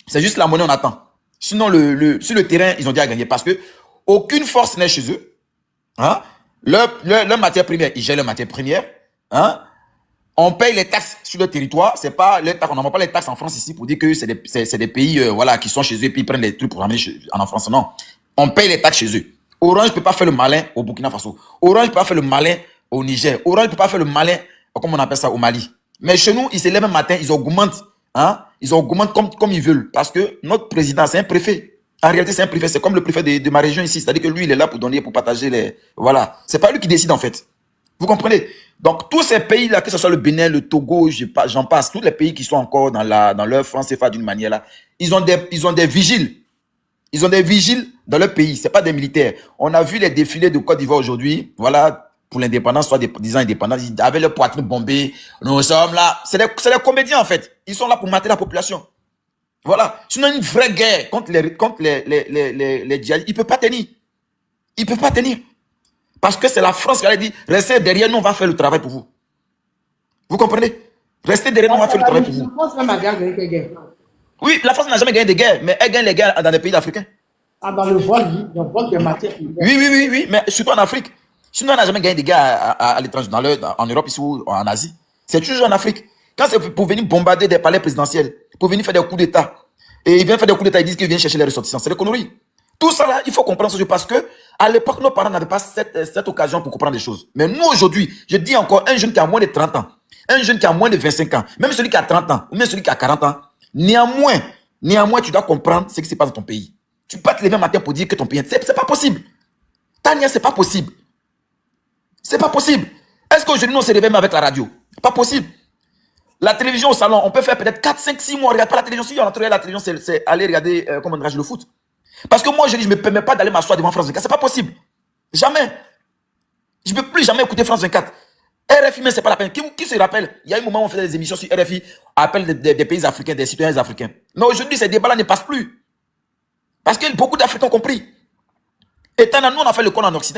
C'est juste la monnaie, on attend. Sinon, sur le terrain, ils ont déjà gagné parce que aucune force n'est chez eux. Hein? Leur matière première, ils gèrent leur matière première. Hein? On paye les taxes sur le territoire. C'est pas les taxes, on n'envoie pas les taxes en France ici pour dire que c'est des pays voilà, qui sont chez eux et puis ils prennent des trucs pour ramener en France. Non. On paye les taxes chez eux. Orange ne peut pas faire le malin au Burkina Faso. Orange ne peut pas faire le malin au Niger. Orange ne peut pas faire le malin, comme on appelle ça, au Mali. Mais chez nous, ils se lèvent un matin, ils augmentent. Hein? Ils augmentent comme ils veulent. Parce que notre président, c'est un préfet. En réalité, c'est un préfet. C'est comme le préfet de ma région ici. C'est-à-dire que lui, il est là pour donner, pour partager les... Voilà. C'est pas lui qui décide, en fait. Vous comprenez? Donc, tous ces pays-là, que ce soit le Bénin, le Togo, j'en passe, tous les pays qui sont encore dans leur franc CFA d'une manière là, ils ont des vigiles. Ils ont des vigiles dans leur pays. C'est pas des militaires. On a vu les défilés de Côte d'Ivoire aujourd'hui. Voilà, pour l'indépendance, soit disant indépendance, ils avaient leur poitrine bombée. Nous sommes là. C'est des comédiens, en fait. Ils sont là pour mater la population. Voilà. Sinon, une vraie guerre contre les djihadistes, ils ne peuvent pas tenir. Ils ne peuvent pas tenir. Parce que c'est la France qui a dit, restez derrière nous, on va faire le travail pour vous. Vous comprenez? Restez derrière nous, on va faire le travail pour vous. La France même a gagné des guerres. Oui, la France n'a jamais gagné des guerres, mais elle gagne les guerres dans les pays africains. Ah, dans le vol des matières. Oui, mais surtout en Afrique. Sinon, on n'a jamais gagné des guerres à l'étranger, en Europe ici ou en Asie. C'est toujours en Afrique. Quand c'est pour venir bombarder des palais présidentiels, pour venir faire des coups d'État, et ils viennent faire des coups d'État, ils disent qu'ils viennent chercher les ressortissants. C'est des conneries. Tout ça là, il faut comprendre ce jeu parce que à l'époque, nos parents n'avaient pas cette occasion pour comprendre les choses. Mais nous, aujourd'hui, je dis encore, un jeune qui a moins de 30 ans, un jeune qui a moins de 25 ans, même celui qui a 30 ans, ou même celui qui a 40 ans, néanmoins, tu dois comprendre ce qui se passe dans ton pays. Tu peux pas te lever un matin pour dire que ton pays... C'est pas possible. Tania, c'est pas possible. C'est pas possible. Est-ce qu'aujourd'hui, nous, on se réveille avec la radio? Pas possible. La télévision au salon, on peut faire peut-être 4, 5, 6 mois, on ne regarde pas la télévision. Si on entend la télévision, c'est aller regarder, comment on dirait, le foot. Parce que moi, je dis, je ne me permets pas d'aller m'asseoir devant France 24. C'est pas possible. Jamais. Je ne peux plus jamais écouter France 24. RFI, mais ce n'est pas la peine. Qui se rappelle? Il y a un moment où on faisait des émissions sur RFI, appel des pays africains, des citoyens africains. Mais aujourd'hui, ces débats-là ne passent plus. Parce que beaucoup d'Africains ont compris. Et tant nous, on a fait le con en Occident.